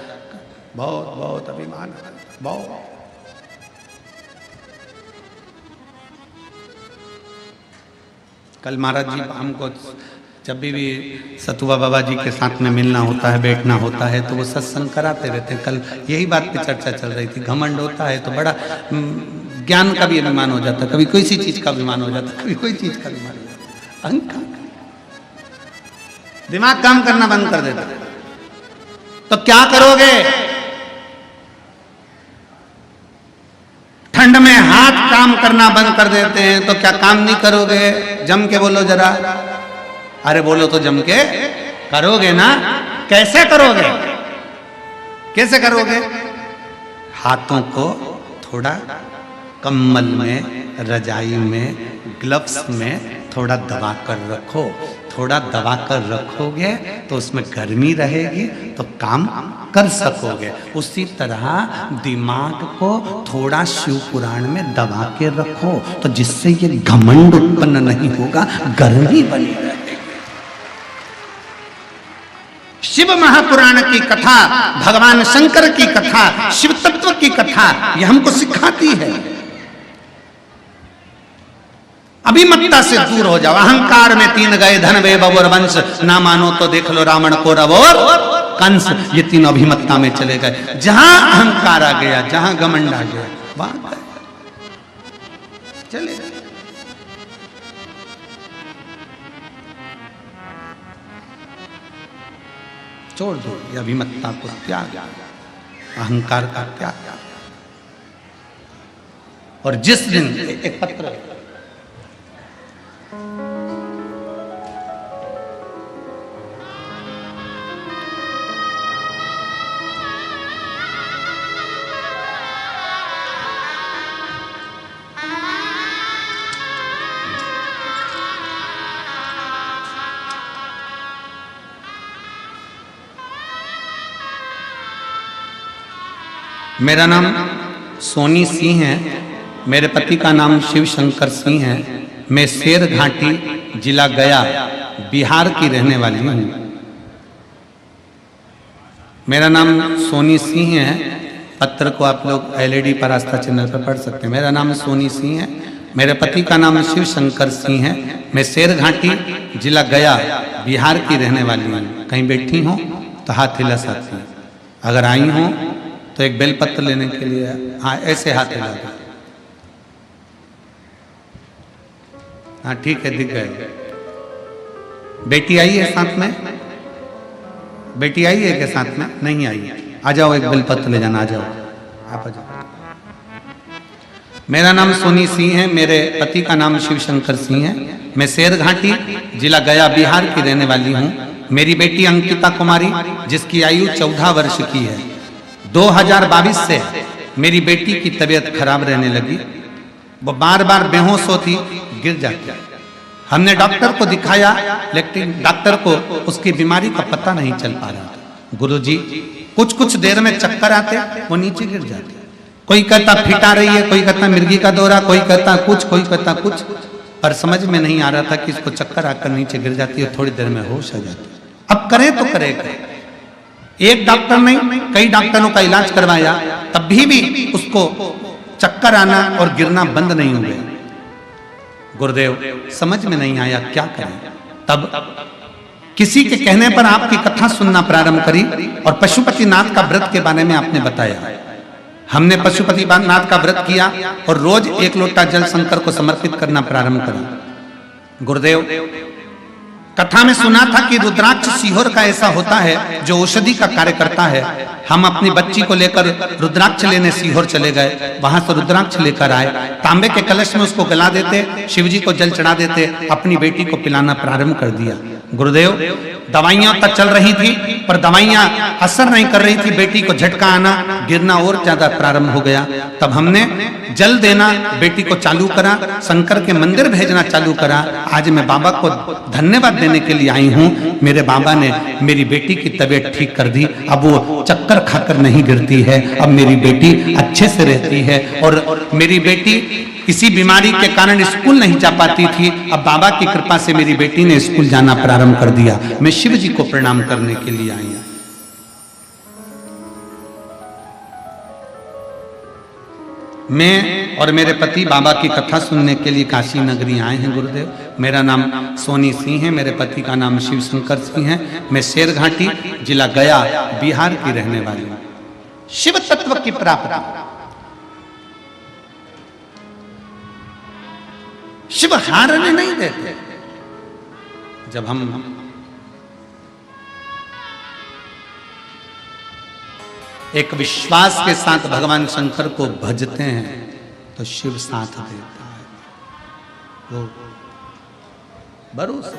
बहुत बहुत अभिमान, बहुत। कल महाराज जी हमको जब भी सतुआ बाबा जी के साथ में मिलना होता है, बैठना होता है, तो वो सत्संग कराते रहते हैं। कल यही बात पे चर्चा चल रही थी। घमंड होता है तो बड़ा ज्ञान का भी अभिमान हो जाता है, कभी कोई सी चीज का अभिमान हो जाता है, कभी कोई चीज का अभिमान हो जाता है। अहंकार, दिमाग काम करना बंद कर देता है। तो क्या करोगे? ठंड में हाथ काम करना बंद कर देते हैं तो क्या काम नहीं करोगे? जम के बोलो जरा, अरे बोलो तो जम के करोगे ना। कैसे करोगे? कैसे करोगे? हाथों को थोड़ा कम्बल में, रजाई में, ग्लव्स में थोड़ा दबा कर रखो। थोड़ा दबा कर रखोगे तो उसमें गर्मी रहेगी तो काम कर सकोगे। उसी तरह दिमाग को थोड़ा शिव पुराण में दबा के रखो तो जिससे ये घमंड उत्पन्न नहीं होगा, गर्मी बनी रहेगी। शिव महापुराण की कथा, भगवान शंकर की कथा, शिव तत्व की कथा ये हमको सिखाती है। अभिमत्ता से दूर हो जाओ। अहंकार में 3 गए, धन वैभव और वंश, ना मानो तो देख लो रावण कौरव और कंस। ये 3 अभिमत्ता में चले गए। जहां अहंकार आ गया, जहां घमंड आ गया, वहां चले गए। छोड़ दो ये अभिमत्ता को, त्याग, अहंकार का त्याग। और जिस दिन एक पत्र मेरा नाम सोनी सिंह है, मेरे पति का नाम शिव शंकर सिंह है। मैं शेर घाटी जिला गया बिहार की रहने वाली हूँ। मेरा नाम सोनी सिंह है। पत्र को आप लोग एलईडी पर आस्था चैनल पर पढ़ सकते हैं। मेरा नाम सोनी सिंह है, मेरे पति का नाम शिव शंकर सिंह है। मैं शेर घाटी जिला गया बिहार की रहने वाली हूँ। कहीं बैठी हूँ तो हाथ हिला सकती हैं। अगर आई हूँ तो एक बेलपत्र लेने के लिए हाँ ऐसे हाथ हिला दो। हाँ ठीक है, दिख गए। बेटी आई है साथ में? बेटी आई है क्या साथ में? नहीं आई है। आ जाओ, एक बेलपत्र ले जाना। आ जाओ, आप आ जाओ। मेरा नाम सोनी सिंह है, मेरे पति का नाम शिव शंकर सिंह है। मैं शेर घाटी जिला गया बिहार की रहने वाली हूँ। मेरी बेटी अंकिता कुमारी, जिसकी आयु 14 वर्ष की है, 2022 से मेरी बेटी की तबीयत खराब रहने लगी। वो बार बार बेहोश होती, गिर जाती। हमने डॉक्टर को दिखाया, लेकिन डॉक्टर को उसकी बीमारी का पता नहीं चल पा रहा था। गुरुजी, कुछ कुछ देर में चक्कर आते, वो नीचे गिर जाते। कोई कहता फिट आ रही है, कोई कहता मिर्गी का दौरा, कोई कहता कुछ, कोई कहता कुछ, पर समझ में नहीं आ रहा था कि इसको चक्कर आकर नीचे गिर जाती है, थोड़ी देर में होश आ जाती। अब करें तो करें क्या? एक डॉक्टर नहीं, कई डॉक्टरों का इलाज करवाया, तब भी उसको चक्कर आना और गिरना बंद नहीं हुए। गुरुदेव, समझ में नहीं आया क्या करें। तब किसी के कहने पर आपकी कथा सुनना प्रारंभ करी और पशुपतिनाथ का व्रत के बारे में आपने बताया। हमने पशुपतिनाथ का व्रत किया और रोज 1 लोटा जल शंकर को समर्पित करना प्रारंभ करा। गुरुदेव, कथा में सुना था कि रुद्राक्ष सीहोर का ऐसा होता है जो औषधि का कार्य करता है। हम अपनी बच्ची को लेकर रुद्राक्ष लेने सीहोर चले गए। वहां से रुद्राक्ष लेकर आए, तांबे के कलश में उसको गला देते, शिवजी को जल चढ़ा देते, अपनी बेटी को पिलाना प्रारंभ कर दिया। गुरुदेव, दवाइयां तक चल रही थी, पर दवाइयां असर नहीं कर रही थी। बेटी को झटका आना, गिरना और ज्यादा प्रारंभ हो गया। तब हमने जल देना बेटी को चालू करा, शंकर के मंदिर भेजना चालू करा। आज मैं बाबा को धन्यवाद देने के लिए आई हूँ। मेरे बाबा ने मेरी बेटी की तबीयत ठीक कर दी। अब वो चक्कर खाकर नहीं गिरती है, अब मेरी बेटी अच्छे से रहती है। और मेरी बेटी किसी बीमारी के कारण स्कूल नहीं जा पाती थी, अब बाबा की कृपा से मेरी बेटी ने स्कूल जाना प्रारंभ कर दिया। मैं शिव जी को प्रणाम करने के लिए आई हूं। मैं और मेरे पति बाबा की कथा सुनने के लिए काशी नगरी आए हैं। गुरुदेव, मेरा नाम सोनी सिंह है, मेरे पति का नाम शिव शंकर सिंह है। मैं शेर घाटी जिला गया बिहार की रहने वाली हूं। शिव तत्व की प्राप्ति, शिव हारने नहीं देते। जब हम एक विश्वास के साथ भगवान शंकर को भजते हैं तो शिव साथ देता है। वो भरोसा।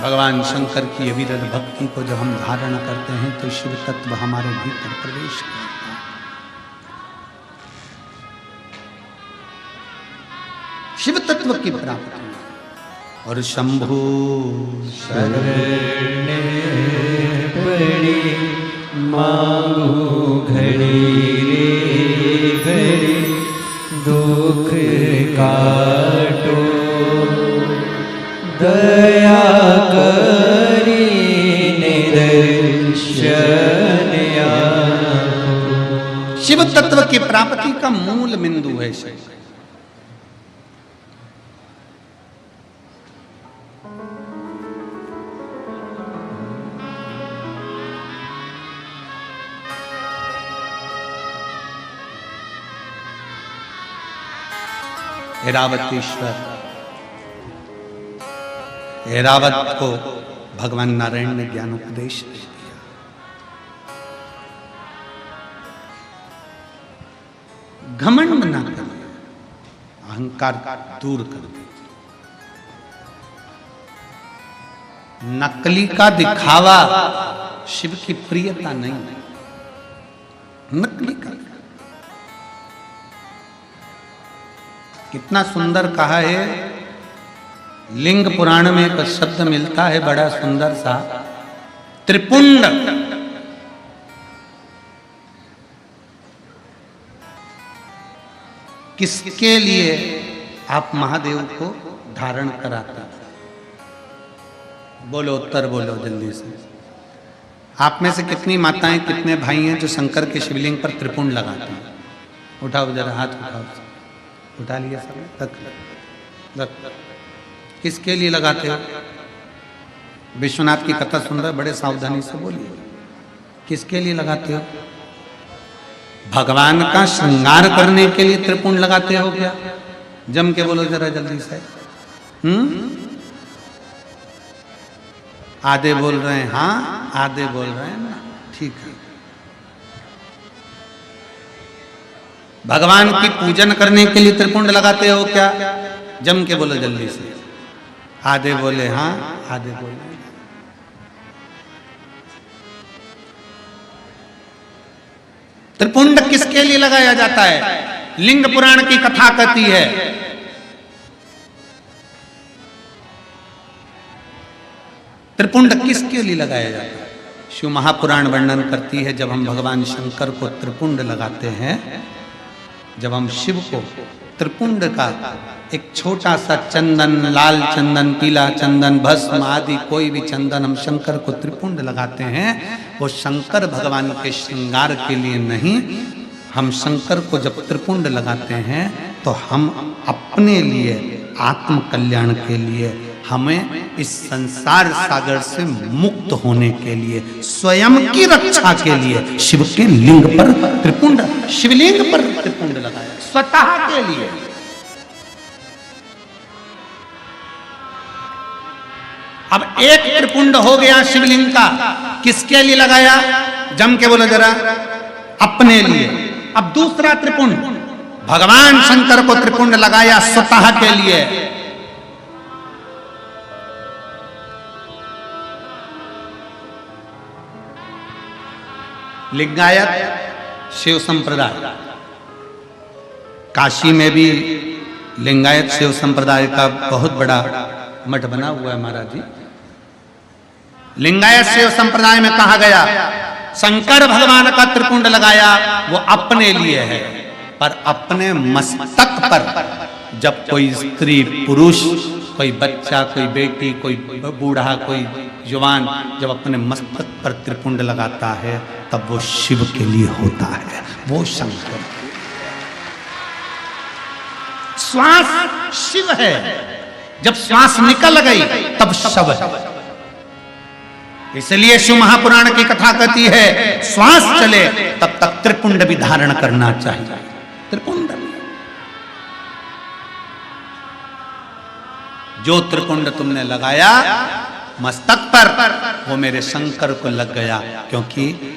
भगवान शंकर की अविरत भक्ति को जब हम धारण करते हैं तो शिव तत्व हमारे भीतर प्रवेश करता है। शिव तत्व की प्राप्ति और शंभु
शरण पड़ी मांगू घड़ी रे घड़ी, दुख काटो दया करी निदर्शन आँखों।
शिव तत्व की प्राप्ति का मूल बिंदु है शिव। ऐरावतेश्वर, ऐरावत को भगवान नारायण ने ज्ञान उपदेश दे दिया। घमंड ना करिए, अहंकार दूर कर दीजिए। नकली का दिखावा शिव की प्रियता नहीं है, नकली का। कितना सुंदर कहा है, लिंग पुराण में एक शब्द मिलता है बड़ा सुंदर सा, त्रिपुंड। किसके लिए आप महादेव को धारण कराते हैं? बोलो, उत्तर बोलो जल्दी से। आप में से कितनी माताएं, कितने भाई हैं जो शंकर के शिवलिंग पर त्रिपुंड लगाते हैं? उठाओ जरा हाथ, उठाओ। उठा लिया सब? तक किसके लिए लगाते हो? विश्वनाथ की कथा सुन रहे, बड़े सावधानी से बोलिए। किसके लिए लगाते हो? भगवान का श्रृंगार करने के लिए त्रिपुंड लगाते हो क्या? जम के बोलो जरा जल्दी से। आधे बोल रहे हैं हाँ, आधे बोल रहे हैं ना। ठीक है। भगवान की पूजन करने के लिए त्रिपुंड लगाते हो क्या? जम के बोलो जल्दी से। आधे बोले हाँ, आधे बोले। त्रिपुंड किसके लिए लगाया जाता है? लिंग पुराण की कथा कहती है, त्रिपुंड किसके लिए लगाया जाता है? शिव महापुराण वर्णन करती है, जब हम भगवान शंकर को त्रिपुंड लगाते हैं, जब हम शिव को त्रिपुंड का एक छोटा सा चंदन, लाल चंदन, पीला चंदन, भस्म आदि कोई भी चंदन हम शंकर को त्रिपुंड लगाते हैं, वो शंकर भगवान के श्रृंगार के लिए नहीं। हम शंकर को जब त्रिपुंड लगाते हैं तो हम अपने लिए, आत्म कल्याण के लिए, हमें इस संसार सागर से मुक्त होने के लिए, स्वयं की रक्षा के लिए शिव के लिंग पर त्रिपुंड, शिवलिंग पर त्रिपुंड लगाया, स्वतः के लिए। अब एक त्रिपुंड हो गया शिवलिंग का, किसके लिए लगाया? जम के बोलो जरा। अपने लिए। अब दूसरा त्रिपुंड, भगवान शंकर को त्रिपुंड लगाया स्वतः के लिए। लिंगायत शिव संप्रदाय, काशी में भी लिंगायत शिव संप्रदाय का बहुत बड़ा मठ बना हुआ है महाराज जी। लिंगायत शिव संप्रदाय में कहा गया, शंकर भगवान का त्रिपुंड लगाया वो अपने लिए है, पर अपने मस्तक पर जब कोई स्त्री, पुरुष, कोई बच्चा, कोई बेटी, कोई बूढ़ा, कोई जवान जब अपने मस्तक पर त्रिपुंड लगाता है तब वो शिव के लिए होता है, वो शंकर। श्वास शिव है, जब श्वास निकल गई तब शव है। इसलिए शिव महापुराण की कथा कहती है, श्वास चले तब तक त्रिपुंड भी धारण करना चाहिए। त्रिपुंड, जो त्रिपुंड तुमने लगाया मस्तक पर, वो मेरे शंकर को लग गया, क्योंकि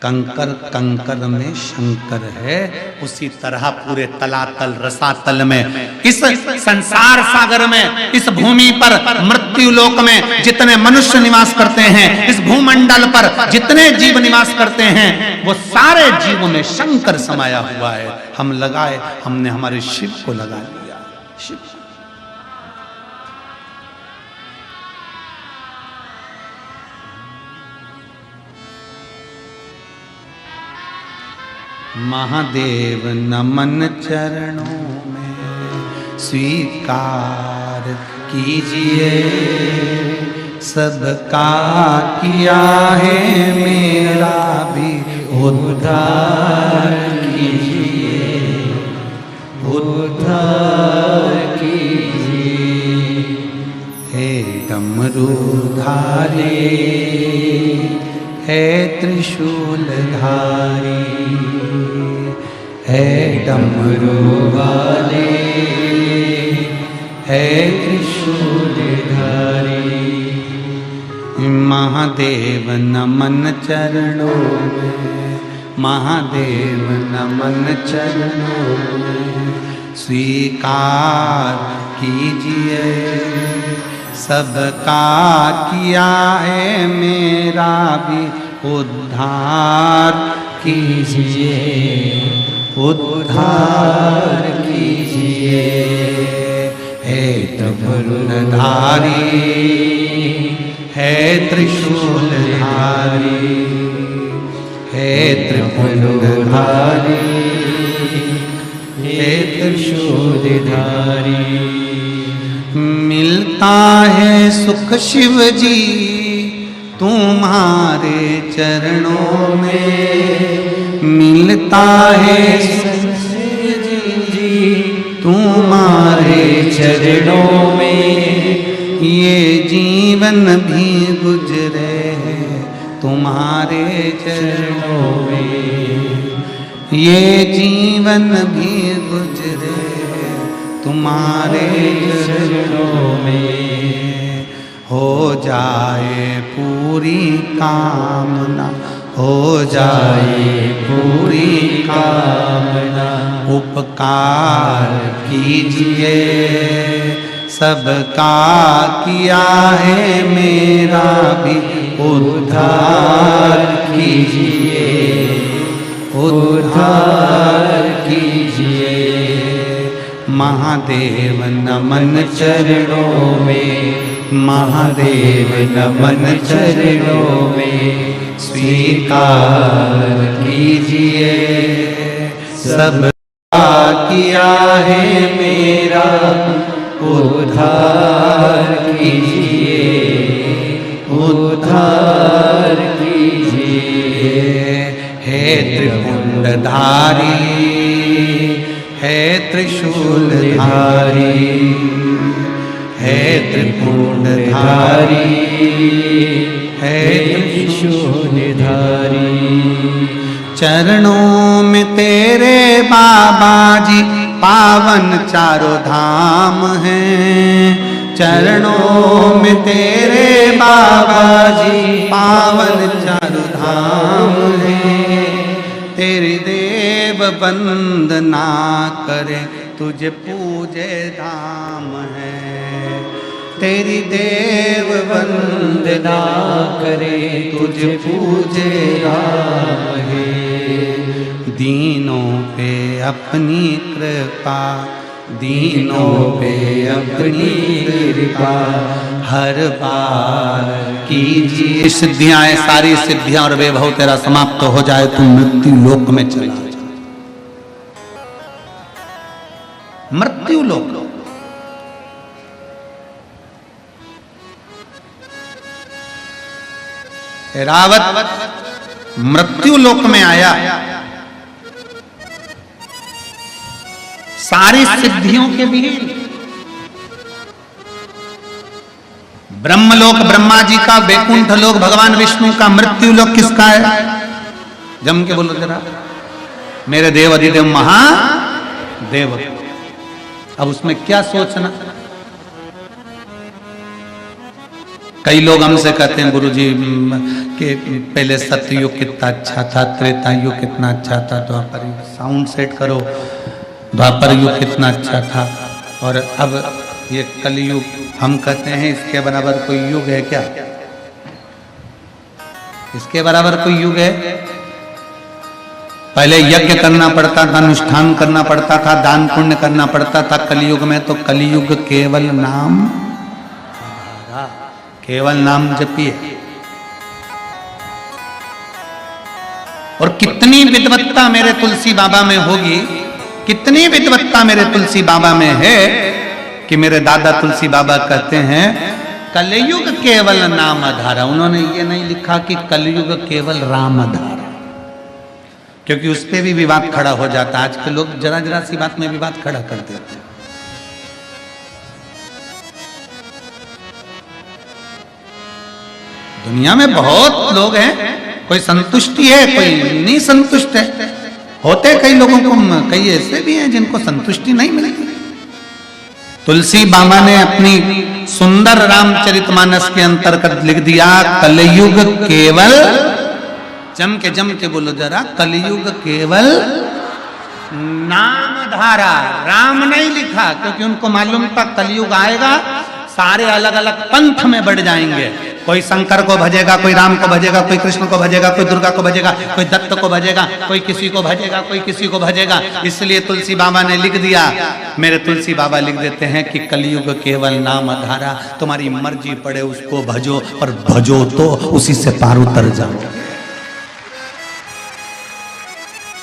कंकर कंकर में शंकर है। उसी तरह पूरे तलातल रसातल में, इस संसार सागर में, इस भूमि पर, मृत्यु लोक में जितने मनुष्य निवास करते हैं, इस भूमंडल पर जितने जीव निवास करते हैं, वो सारे जीवों में शंकर समाया हुआ है। हम लगाए, हमने हमारे शिव को लगा लिया। शिव महादेव नमन चरणों में स्वीकार कीजिए, सबका किया है मेरा भी उद्धार कीजिए, उद्धार कीजिए। हे डमरूधारी, है त्रिशूलधारी, है डमरू वाले, है त्रिशूलधारी। महादेव नमन चरणों में, महादेव नमन चरणों में स्वीकार कीजिए। सबका किया है मेरा भी उद्धार कीजिए, उद्धार कीजिए। हे त्रिपुरधारी, है त्रिशूलधारी, हे त्रिपुरधारी, हे त्रिशूलधारी। मिलता है सुख शिव जी तुम्हारे चरणों में, मिलता है सुख शिव जी तुम्हारे चरणों में। ये जीवन भी गुजरे है तुम्हारे चरणों में, ये जीवन भी गुजरे तुम्हारे चरणों में। हो जाए पूरी कामना, हो जाए पूरी कामना। उपकार कीजिए, सबका किया है मेरा भी उद्धार कीजिए, उद्धार कीजिए। महादेव नमन चरणों में, महादेव नमन चरणों में स्वीकार कीजिए। सबका किया है मेरा उद्धार कीजिए, उद्धार कीजिए। हे त्रिपुंडधारी, है त्रिशूलधारी, है त्रिपुंडधारी, है त्रिशूलधारी। चरणों में तेरे बाबा जी पावन चारों धाम हैं। चरणों में तेरे बाबा जी पावन चारों धाम हैं। तेरी देव वंदना करे तुझे पूजे धाम है। तेरी देव वंदना करे तुझे पूजे धाम है। दीनों पे अपनी कृपा, दीनों पे अपनी कृपा हर बार कीजिए। सिद्धियां हैं, सारी सिद्धियां और वैभव तेरा समाप्त हो जाए, तू मृत्यु लोक में चला जा। मृत्यु लोक, रावत मृत्यु लोक में आया, सारी सिद्धियों के भी। ब्रह्मलोक ब्रह्मा जी का, वैकुंठ लोक भगवान विष्णु का, मृत्यु लोक किसका है? जम के बोलो जरा। मेरे देव अधिदेव महादेव। अब उसमें क्या सोचना? कई लोग हमसे कहते हैं गुरुजी कि पहले सतयुग कितना अच्छा था, त्रेता युग कितना अच्छा था, द्वापर युग, साउंड सेट करो, द्वापर युग कितना अच्छा था, और अब ये कलयुग। हम कहते हैं इसके बराबर कोई युग है क्या? इसके बराबर कोई युग है? पहले यज्ञ करना पड़ता था, अनुष्ठान करना पड़ता था, दान पुण्य करना पड़ता था। कलयुग में तो कलयुग केवल नाम, केवल नाम जपिए। और कितनी विद्वत्ता मेरे तुलसी बाबा में होगी, कितनी विद्वत्ता मेरे तुलसी बाबा में है कि मेरे दादा तुलसी बाबा कहते हैं कलयुग केवल नाम आधारा। उन्होंने ये नहीं लिखा कि कलयुग केवल राम आधारा, क्योंकि उस पर भी विवाद खड़ा हो जाता है। आज के लोग जरा जरा सी बात में विवाद खड़ा कर देते हैं। दुनिया में बहुत लोग हैं, कोई संतुष्टि है, कोई नहीं संतुष्ट है। होते कई लोगों को, कई ऐसे भी हैं जिनको संतुष्टि नहीं मिलती। तुलसी बाबा ने अपनी सुंदर रामचरितमानस के अंतर्गत लिख दिया, कलयुग केवल जम के बोलो जरा, कलयुग केवल नाम धारा, राम नहीं लिखा, क्योंकि उनको मालूम था कलयुग आएगा, सारे अलग अलग पंथ में बढ़ जाएंगे। कोई शंकर को भजेगा, कोई राम को भजेगा, कोई कृष्ण को भजेगा, कोई दुर्गा को भजेगा, कोई दत्त को भजेगा, कोई किसी को भजेगा, कोई किसी को भजेगा। इसलिए तुलसी बाबा ने लिख दिया, मेरे तुलसी बाबा लिख देते हैं कि कलयुग केवल नाम धारा, तुम्हारी मर्जी पड़े उसको भजो, पर भजो तो उसी से पार उतर जाओ।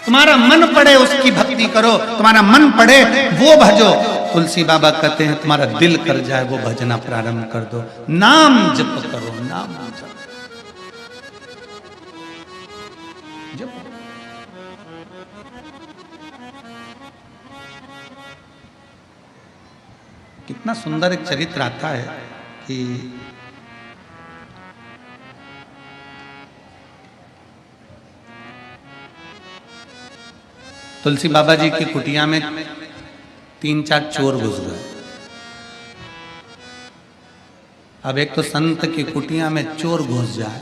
तुम्हारा मन पड़े उसकी भक्ति करो, तुम्हारा मन पड़े वो भजो। तुलसी बाबा कहते हैं तुम्हारा दिल कर जाए वो भजना प्रारंभ कर दो, नाम जप करो, नाम जप। कितना सुंदर एक चरित्र आता है कि तुलसी बाबा जी की कुटिया में 3-4 चोर घुस गए। अब एक तो संत की कुटिया में चोर घुस जाए,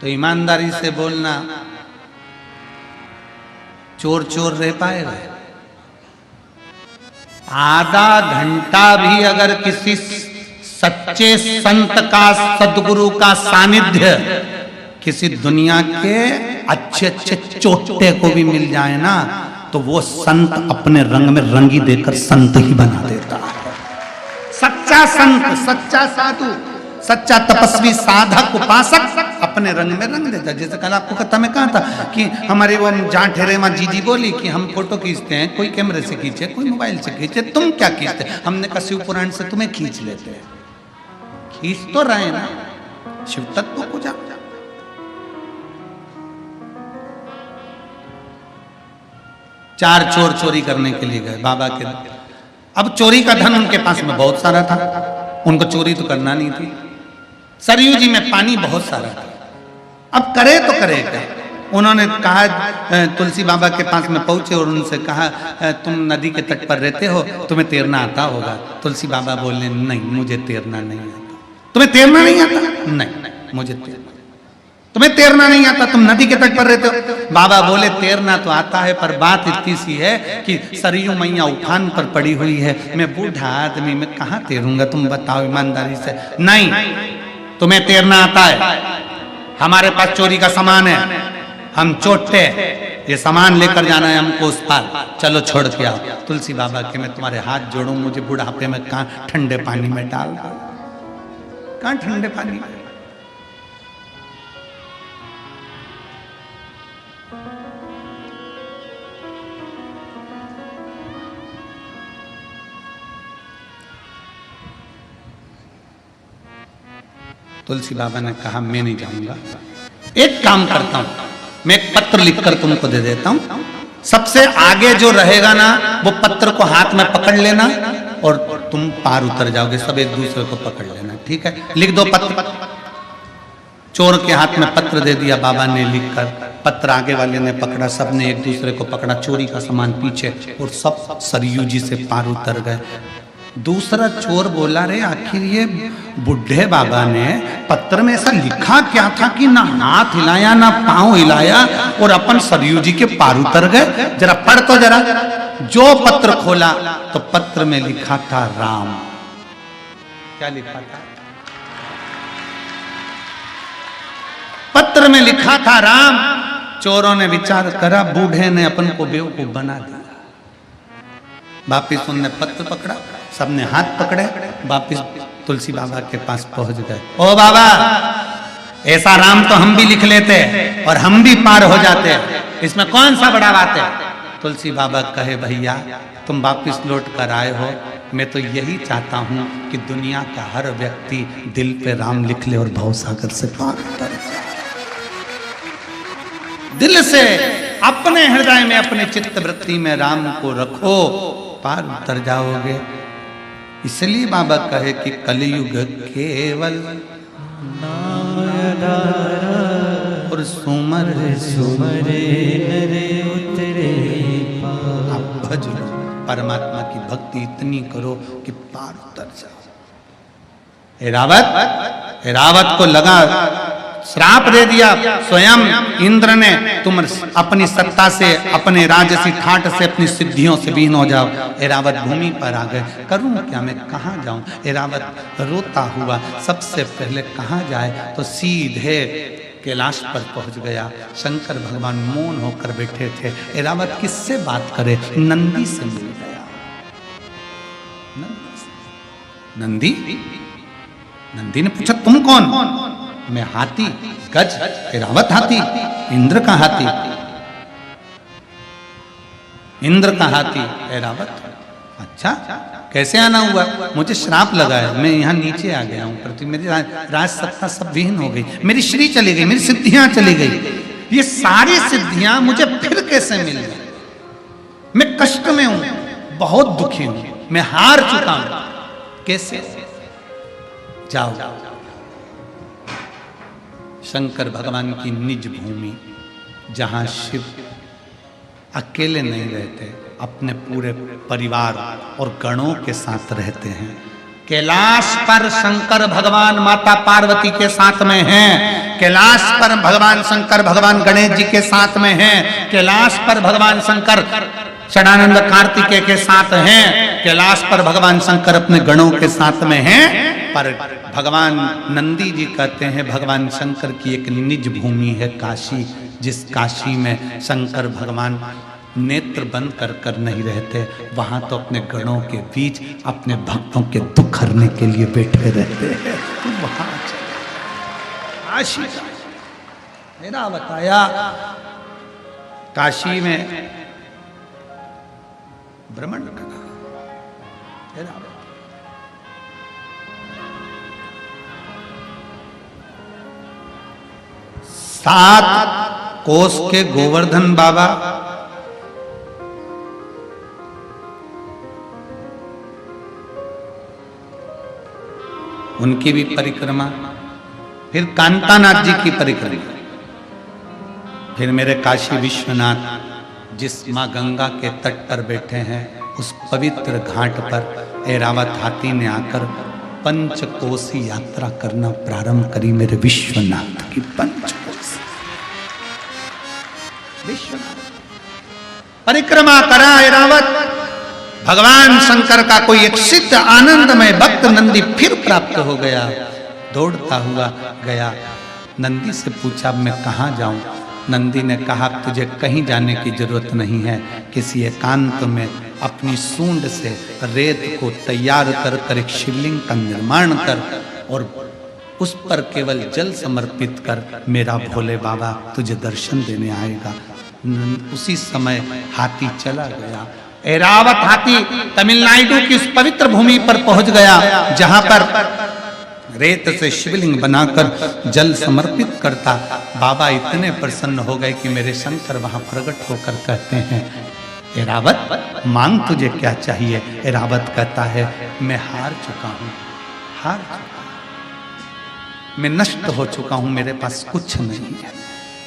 तो ईमानदारी से बोलना, चोर चोर रह पाएगा? आधा घंटा भी अगर किसी सच्चे संत का, सदगुरु का सानिध्य किसी दुनिया के अच्छे अच्छे चोटे को भी मिल जाए ना, तो वो संत अपने रंग में रंगी देकर संत ही बना देता है। सच्चा संत, सच्चा साधु, सच्चा तपस्वी, साधक, उपासक अपने रंग में रंग देता। जैसे कल आपको कथा में कहा था कि हमारे वो जहाँ ठहरे माँ जीजी बोली कि हम फोटो खींचते हैं, कोई कैमरे से खींचे, कोई मोबाइल से खींचे, तुम क्या खींचते? हमने कहा शिव पुराण से तुम्हें खींच लेते हैं। खींच तो रहे ना, शिव तत्व को जाओ। चार चोर चोरी करने के लिए गए बाबा के। अब चोरी का धन उनके पास में बहुत सारा था, उनको चोरी तो करना नहीं थी। सरयू जी में पानी बहुत सारा था, अब करे तो करे क्या? उन्होंने कहा, तुलसी बाबा के पास में पहुंचे और उनसे कहा, तुम नदी के तट पर रहते हो, तुम्हें तैरना आता होगा। तुलसी बाबा बोले, नहीं मुझे तैरना नहीं आता। तुम्हें तैरना नहीं आता? नहीं मुझे तैरना। तुम्हें तैरना नहीं आता, तुम नदी के तट पर रहते हो। बाबा बोले, तैरना तो आता है, पर बात इतनी सी है कि सरयू मैया उफान पर पड़ी हुई है, मैं बूढ़ा आदमी, मैं कहाँ तैरूंगा? तुम बताओ ईमानदारी से। नहीं, तुम्हें तैरना आता है, हमारे पास चोरी का सामान है, हम चोटते, ये सामान लेकर जाना है हमको उस पार, चलो छोड़ के आओ। तुलसी बाबा के, मैं तुम्हारे हाथ जोड़ूं, मुझे बुढ़ापे में कहाँ ठंडे पानी में डाल, कहाँ ठंडे पानी में। तुलसी बाबा ने कहा, मैं नहीं जाऊंगा, एक काम करता हूं, मैं एक पत्र लिखकर तुमको दे देता हूं, सबसे आगे जो रहेगा ना वो पत्र को हाथ में पकड़ लेना और तुम पार उतर जाओगे, सब एक दूसरे को पकड़ लेना, ठीक है? लिख दो पत्र। चोर के हाथ में पत्र दे दिया बाबा ने लिखकर, पत्र आगे वाले ने पकड़ा, सबने एक दूसरे को पकड़ा, चोरी का सामान पीछे, और सब सरयू जी से पार उतर गए। दूसरा चोर बोला, रे आखिर ये बुढ़े बाबा ने पत्र में ऐसा लिखा क्या था कि ना हाथ हिलाया ना पांव हिलाया और अपन सरयू जी के पार उतर गए? जरा पढ़ तो जरा। जो पत्र खोला तो पत्र में लिखा था राम। क्या लिखा था? पत्र में लिखा था राम। चोरों ने विचार करा, बूढ़े ने अपन को बेवकूफ बना दिया। वापिस उनने पत्र पकड़ा, सबने हाथ पकड़े, वापिस तुलसी बाबा के पास पहुंच गए। ओ बाबा, ऐसा राम तो हम भी लिख लेते और हम भी पार हो जाते, इसमें कौन सा बड़ा बात है? तुलसी बाबा कहे, भैया तुम वापिस लौट कर आए हो, मैं तो यही चाहता हूं कि दुनिया का हर व्यक्ति दिल पे राम लिख ले और भवसागर से पार उतर जाए। दिल से अपने हृदय में, अपने चित्त वृत्ति में राम को रखो, पार उतर जाओगे। इसलिए बाबा कहे कि कलयुग केवल
नाम आधारा
और सुमर
सुमरे नरे उतरे पार।
आप भज लो, परमात्मा की भक्ति इतनी करो कि पार उतर जाओ। ऐरावत को लगा, श्राप दे दिया स्वयं इंद्र ने, तुम अपनी सत्ता से, अपने राजसी ठाट से, अपनी सिद्धियों से विहीन हो जाओ। ऐरावत भूमि पर आ गए। करूं क्या, मैं कहाँ जाऊं? ऐरावत रोता हुआ सबसे पहले कहाँ जाए, तो सीधे कैलाश पर पहुंच गया। शंकर भगवान मौन होकर बैठे थे। ऐरावत किससे बात करे? नंदी से मिल गया। नंदी ने पूछा, तुम कौन? मैं हाथी, गज, ऐरावत हाथी, इंद्र का हाथी, इंद्र का हाथी ऐरावत। अच्छा, कैसे आना हुआ? मुझे श्राप लगा है, मैं यहाँ नीचे आ गया हूँ पृथ्वी, मेरी राज सत्ता सब विहीन हो गई, मेरी श्री चली गई, मेरी सिद्धियां चली गई, ये सारी सिद्धियां मुझे फिर कैसे मिल गई? मैं कष्ट में हूं, बहुत दुखी हूं, मैं हार चुका हूं, कैसे? जाओ शंकर भगवान की निज भूमि, जहां शिव अकेले नहीं रहते, अपने पूरे परिवार और गणों के साथ रहते हैं। कैलाश पर शंकर भगवान माता पार्वती के साथ में हैं। कैलाश पर भगवान शंकर भगवान गणेश जी के साथ में हैं। कैलाश पर भगवान शंकर षडानंद कार्तिकेय के साथ हैं। कैलाश पर भगवान शंकर अपने गणों के साथ में हैं। पर भगवान नंदी जी कहते हैं भगवान शंकर की एक निज भूमि है काशी, जिस काशी में शंकर भगवान नेत्र बंद कर कर नहीं रहते, वहां तो अपने गणों के बीच अपने भक्तों के दुख हरने के लिए बैठे रहते हैं। तो वहां काशी मेरा बताया, काशी में भ्रमण करा। 7 कोस के गोवर्धन बाबा, उनकी भी परिक्रमा, फिर कांतानाथ जी की परिक्रमा, फिर मेरे काशी विश्वनाथ जिस माँ गंगा के तट पर बैठे हैं, उस पवित्र घाट पर ऐरावत हाथी ने आकर पंचकोसी यात्रा करना प्रारंभ करी। मेरे विश्वनाथ की पंचकोसी विश्वनाथ परिक्रमा करा ऐरावत। भगवान शंकर का कोई एक सिद्ध आनंदमय भक्त नंदी फिर प्राप्त हो गया, दौड़ता हुआ गया। नंदी से पूछा मैं कहाँ जाऊं? नंदी ने कहा तुझे कहीं जाने की जरूरत नहीं है, किसी एकांत में अपनी सूंड से रेत को तैयार कर कर एक शिवलिंग का निर्माण कर और उस पर केवल जल समर्पित कर, मेरा भोले बाबा तुझे दर्शन देने आएगा। उसी समय हाथी चला गया। ऐरावत हाथी तमिलनाडु की उस पवित्र भूमि पर पहुंच गया, जहां पर रेत से शिवलिंग बनाकर जल समर्पित करता। बाबा इतने प्रसन्न हो गए कि मेरे शंकर वहां प्रकट होकर कहते हैं ऐरावत मांग तुझे क्या चाहिए? ऐरावत कहता है मैं हार चुका हूं, हार चुका हूं, मैं नष्ट हो चुका हूं, मेरे पास कुछ नहीं है।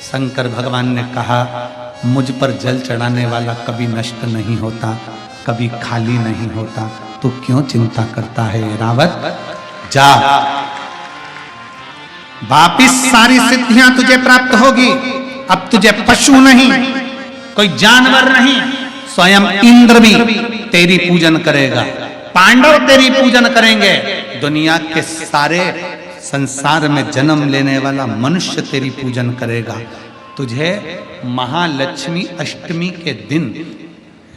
शंकर भगवान ने कहा मुझ पर जल चढ़ाने वाला कभी नष्ट नहीं होता, कभी खाली नहीं होता, तू क्यों चिंता करता है ऐरावत? जा, वापिस सारी सिद्धियां तुझे प्राप्त होगी। अब तुझे पशु नहीं, कोई जानवर नहीं, स्वयं इंद्र भी तेरी पूजन करेगा, पांडव तेरी पूजन करेंगे, दुनिया के सारे संसार में जन्म लेने वाला मनुष्य तेरी पूजन करेगा। तुझे महालक्ष्मी अष्टमी के दिन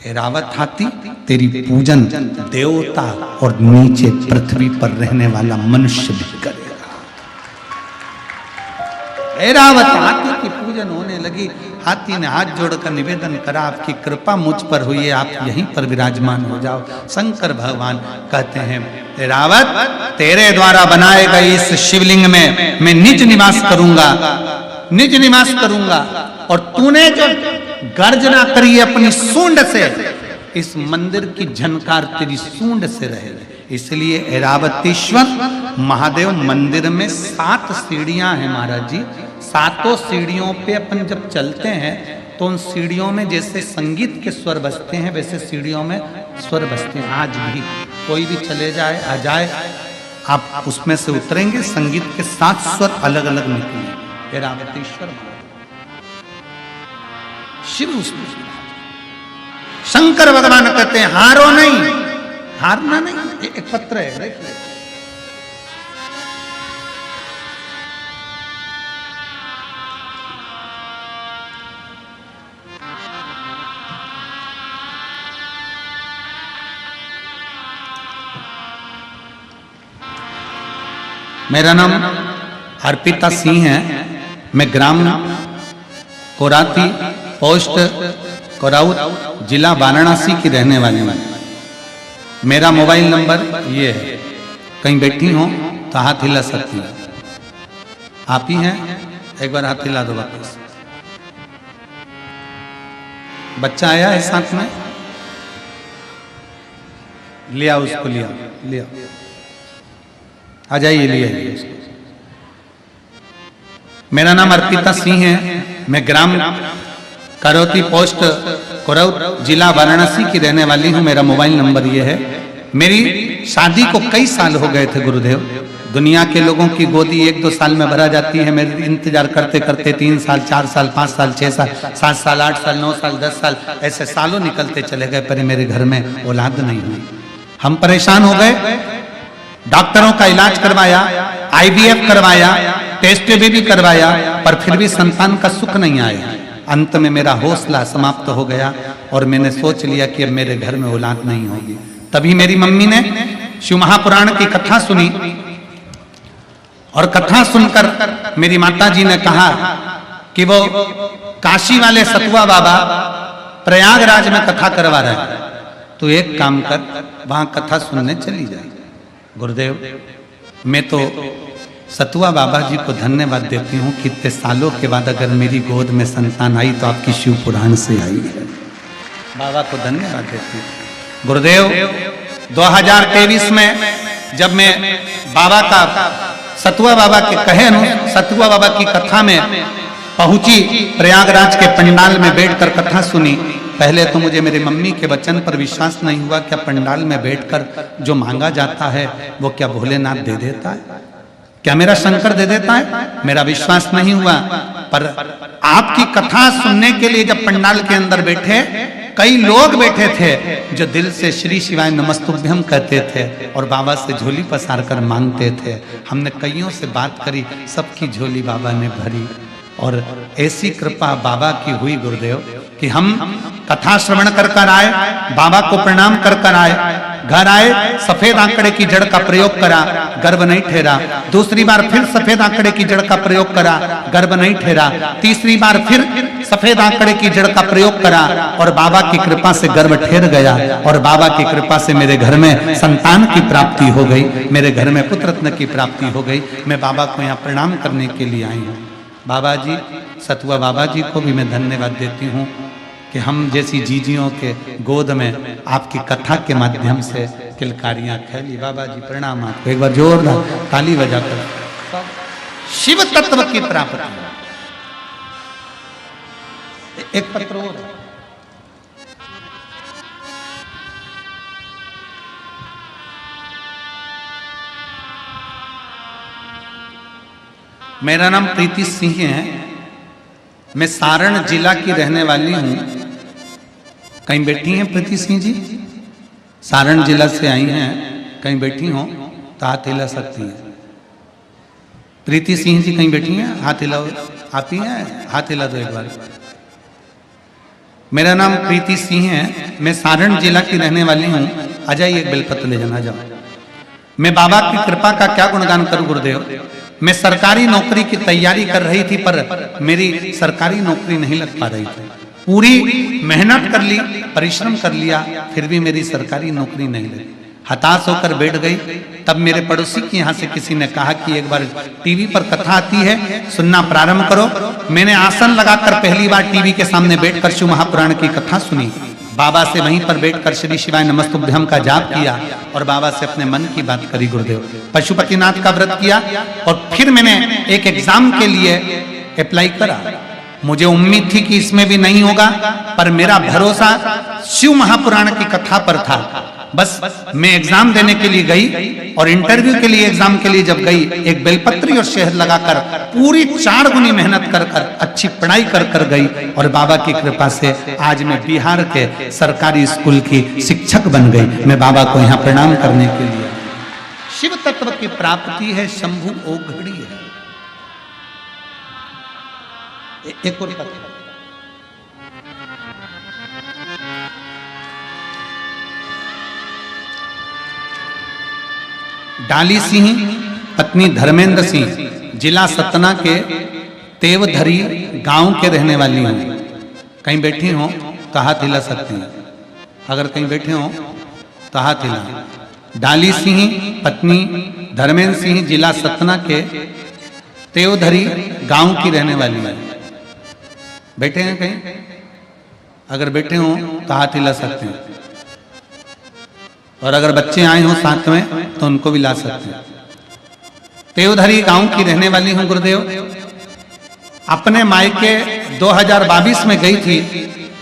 ऐरावत हाथी तेरी पूजन देवता और नीचे पृथ्वी पर रहने वाला मनुष्य भी करेगा। ऐरावत हाथी की पूजन होने लगी। हाथी ने हाथ जोड़कर निवेदन करा आपकी कृपा मुझ पर हुई है, आप यहीं पर विराजमान हो जाओ। शंकर भगवान कहते हैं ऐरावत तेरे द्वारा बनाए गए इस शिवलिंग में मैं निज निवास करूंगा, निज निवास करूंगा, और तूने जो गर्जना करी अपनी सूंड से, इस मंदिर की झनकार तेरी सूंड से रहे। इसलिए ऐरावतेश्वर महादेव मंदिर में 7 सीढ़ियां हैं महाराज जी। 7 सीढ़ियों पे अपन जब चलते हैं तो उन सीढ़ियों में जैसे संगीत के स्वर बजते हैं, वैसे सीढ़ियों में स्वर बजते हैं। आज भी कोई भी चले जाए आ जाए, आप उसमें से उतरेंगे, संगीत के 7 स्वर अलग अलग निकलेंगे। ऐरावतेश्वर शिव उसमें शंकर भगवान कहते हैं हारो नहीं, हारना नहीं। एक पत्र है, देखिए मेरा नाम अर्पिता सिंह है। मैं ग्राम कोराती, पोस्ट कोराउत, जिला वाराणसी की रहने वाली हूँ। मेरा मोबाइल नंबर ये है, कहीं बैठी हो तो हाथ हिला सकती है। आप ही हैं, एक बार हाथ हिला दो वापस। बच्चा आया है साथ में, लिया उसको, लिया लिया, आ जाइए, लिया उसको। मेरा नाम अर्पिता सिंह है। मैं ग्राम करौती, पोस्ट कोरौत, जिला वाराणसी की रहने वाली हूँ। मेरा मोबाइल नंबर ये है। मेरी शादी को कई साल हो गए थे गुरुदेव। दुनिया के लोगों की गोदी 1-2 साल में भरा जाती है। मेरे इंतजार करते करते 3 साल, 4 साल, 5 साल, 6 साल, 7 साल, 8 साल, 9 साल, 10 साल, ऐसे सालों निकलते चले गए, पर मेरे घर में औलाद नहीं हुई। हम परेशान हो गए, डॉक्टरों का इलाज करवाया, IVF करवाया, टेस्ट भी करवाया, पर फिर भी संतान का सुख नहीं आया। अंत में मेरा हौसला समाप्त हो गया और मैंने सोच लिया कि अब मेरे घर में औलाद नहीं होगी। तभी मेरी मम्मी ने शिव महापुराण की कथा सुनी और कथा सुनकर मेरी माता जी ने कहा कि वो काशी वाले सतुआ बाबा प्रयागराज में कथा करवा रहे हैं, तो एक काम कर, वहां कथा सुनने चली जाए। गुरुदेव, मैं तो सतुआ बाबा जी को धन्यवाद देती हूँ कि इतने सालों के बाद अगर मेरी गोद में संतान आई तो आपकी शिव पुराण से आई है। बाबा को धन्यवाद देती हूँ। गुरुदेव, 2023 में जब मैं बाबा का, सतुआ बाबा के कहे सतुआ बाबा की कथा में पहुंची, प्रयागराज के पंडाल में बैठकर कथा सुनी, पहले तो मुझे मेरी मम्मी के वचन पर विश्वास नहीं हुआ। क्या पंडाल में बैठकर जो मांगा जाता है वो क्या भोलेनाथ दे देता है? क्या मेरा शंकर दे देता है? मेरा विश्वास नहीं हुआ। पर आपकी कथा सुनने के लिए जब पंडाल के अंदर बैठे, कई लोग बैठे थे जो दिल से श्री शिवाय नमस्तुभ्यम कहते थे और बाबा से झोली पसार कर मांगते थे। हमने कईयों से बात करी, सबकी झोली बाबा ने भरी और ऐसी कृपा बाबा की हुई गुरुदेव कि हम कथा श्रवण कर आए, बाबा को प्रणाम कर आए, घर आए, सफेद आंकड़े की जड़ का प्रयोग करा, गर्भ नहीं ठहरा। दूसरी बार फिर सफेद आंकड़े की जड़ का प्रयोग करा, गर्भ नहीं ठहरा। तीसरी बार फिर सफेद आंकड़े की जड़ का प्रयोग करा और बाबा की कृपा से गर्भ ठहर गया और बाबा की कृपा से मेरे घर में संतान की प्राप्ति हो गई, मेरे घर में पुत्र रत्न की प्राप्ति हो गई। मैं बाबा को यहाँ प्रणाम करने के लिए आई हूँ। बाबा जी, सतुआ बाबा जी को भी मैं धन्यवाद देती हूँ कि हम जैसी जीजियों के गोद में आपकी कथा के माध्यम से किलकारियां खेली। बाबा जी प्रणाम आपको, एक बार जोरदार ताली बजाकर शिव तत्व की प्राप्ति। एक पत्र और मेरा नाम प्रीति सिंह है। मैं सारण जिला की रहने वाली हूँ। कहीं बैठी हैं प्रीति सिंह जी? सारण जिला से आई हैं, कहीं बैठी हो तो हाथ हिला सकती हैं। प्रीति सिंह जी कहीं बैठी हैं? हाथ हिलाओ। आप ही हैं? हाथ हिला दो एक बार। मेरा नाम प्रीति सिंह है। मैं सारण जिला की रहने वाली हूँ। आ जाइए, एक बेलपत्र ले जाना। जाओ। मैं बाबा की कृपा का क्या गुणगान करूं गुरुदेव। मैं सरकारी नौकरी की तैयारी कर रही थी, पर मेरी सरकारी नौकरी नहीं लग पा रही थी। पूरी मेहनत कर ली, परिश्रम कर लिया, फिर भी मेरी सरकारी नौकरी नहीं लगी। हताश होकर बैठ गई। तब मेरे पड़ोसी के यहाँ से किसी ने कहा कि एक बार टीवी पर कथा आती है, सुनना प्रारंभ करो। मैंने आसन लगाकर पहली बार टीवी के सामने बैठकर शिव महापुराण की कथा सुनी। बाबा से वहीं पर बैठकर श्री शिवाय नमस्तुभ्यम का जाप किया और बाबा से अपने मन की बात करी गुरुदेव। पशुपतिनाथ का व्रत किया और फिर मैंने एक एग्जाम के लिए अप्लाई करा। मुझे उम्मीद थी कि इसमें भी नहीं होगा, पर मेरा भरोसा शिव महापुराण की कथा पर था। बस मैं एग्जाम देने के लिए गई और इंटरव्यू के लिए, एग्जाम के लिए जब गई, एक बेलपत्री और शहद लगाकर पूरी 4 गुनी मेहनत कर अच्छी पढ़ाई कर गई और बाबा की कृपा से आज मैं बिहार के सरकारी स्कूल की शिक्षक बन गई। मैं बाबा को यहाँ प्रणाम करने के लिए। शिव तत्व की प्राप्ति है, शंभु ओघड़ी है। एक और तत्व, डाली सिंह पत्नी धर्मेंद्र सिंह जिला सतना के तेवधरी गांव के रहने वाली हूं। कहीं बैठी हो तो हाथ हिला सकती हैं, अगर कहीं बैठे हो तो हाथ हिला। डाली सिंह पत्नी धर्मेंद्र सिंह जिला सतना के तेवधरी गांव की रहने वाली है। बैठे हैं कहीं? अगर बैठे हो तो हाथ हिला सकते हैं, और अगर बच्चे आए हो साथ में तो उनको भी ला सकते हैं। तेवधरी गांव की रहने वाली हूं गुरुदेव। अपने मायके 2022 में गई थी।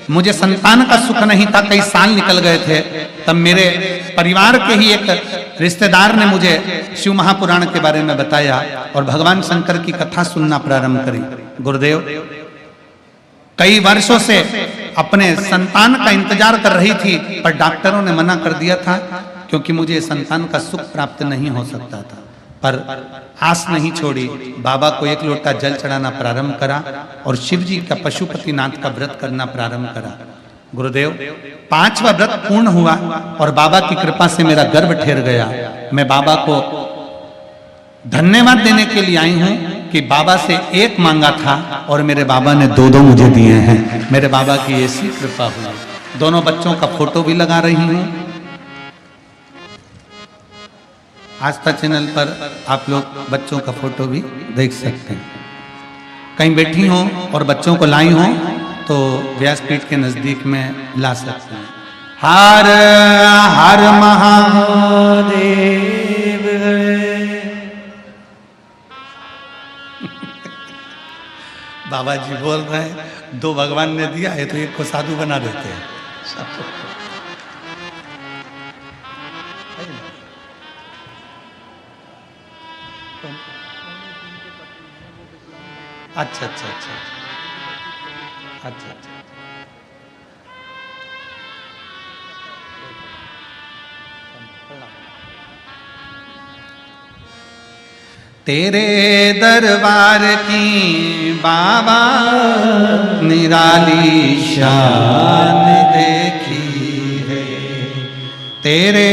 मुझे संतान का सुख नहीं था, कई साल निकल गए थे। तब मेरे परिवार के ही एक रिश्तेदार ने मुझे शिव महापुराण के बारे में बताया और भगवान शंकर की कथा सुनना प्रारंभ करी। गुरुदेव कई वर्षों से अपने संतान का इंतजार कर रही थी, पर डॉक्टरों ने मना कर दिया था क्योंकि मुझे संतान का सुख प्राप्त नहीं हो सकता था। पर आस नहीं छोड़ी, बाबा को 1 लोटा जल चढ़ाना प्रारंभ करा और शिव जी का पशुपतिनाथ का व्रत करना प्रारंभ करा। गुरुदेव 5वां व्रत पूर्ण हुआ और बाबा की कृपा से मेरा गर्भ ठहर गया। मैं बाबा को धन्यवाद देने के लिए आई हूं कि बाबा से 1 मांगा था और मेरे बाबा ने 2 मुझे दिए हैं। मेरे बाबा की ऐसी कृपा हुई। दोनों बच्चों का फोटो भी लगा रही हूं। आस्था चैनल पर आप लोग बच्चों का फोटो भी देख सकते हैं। कहीं बैठी हो और बच्चों को लाई हो तो व्यासपीठ के नजदीक में ला सकते हैं। हर हर महादेव। बाबा जी बोल रहे हैं 2 भगवान ने दिया है तो 1 को साधु बना देते हैं। अच्छा अच्छा अच्छा अच्छा अच्छा। तेरे दरबार की बाबा निराली शान देखी है। तेरे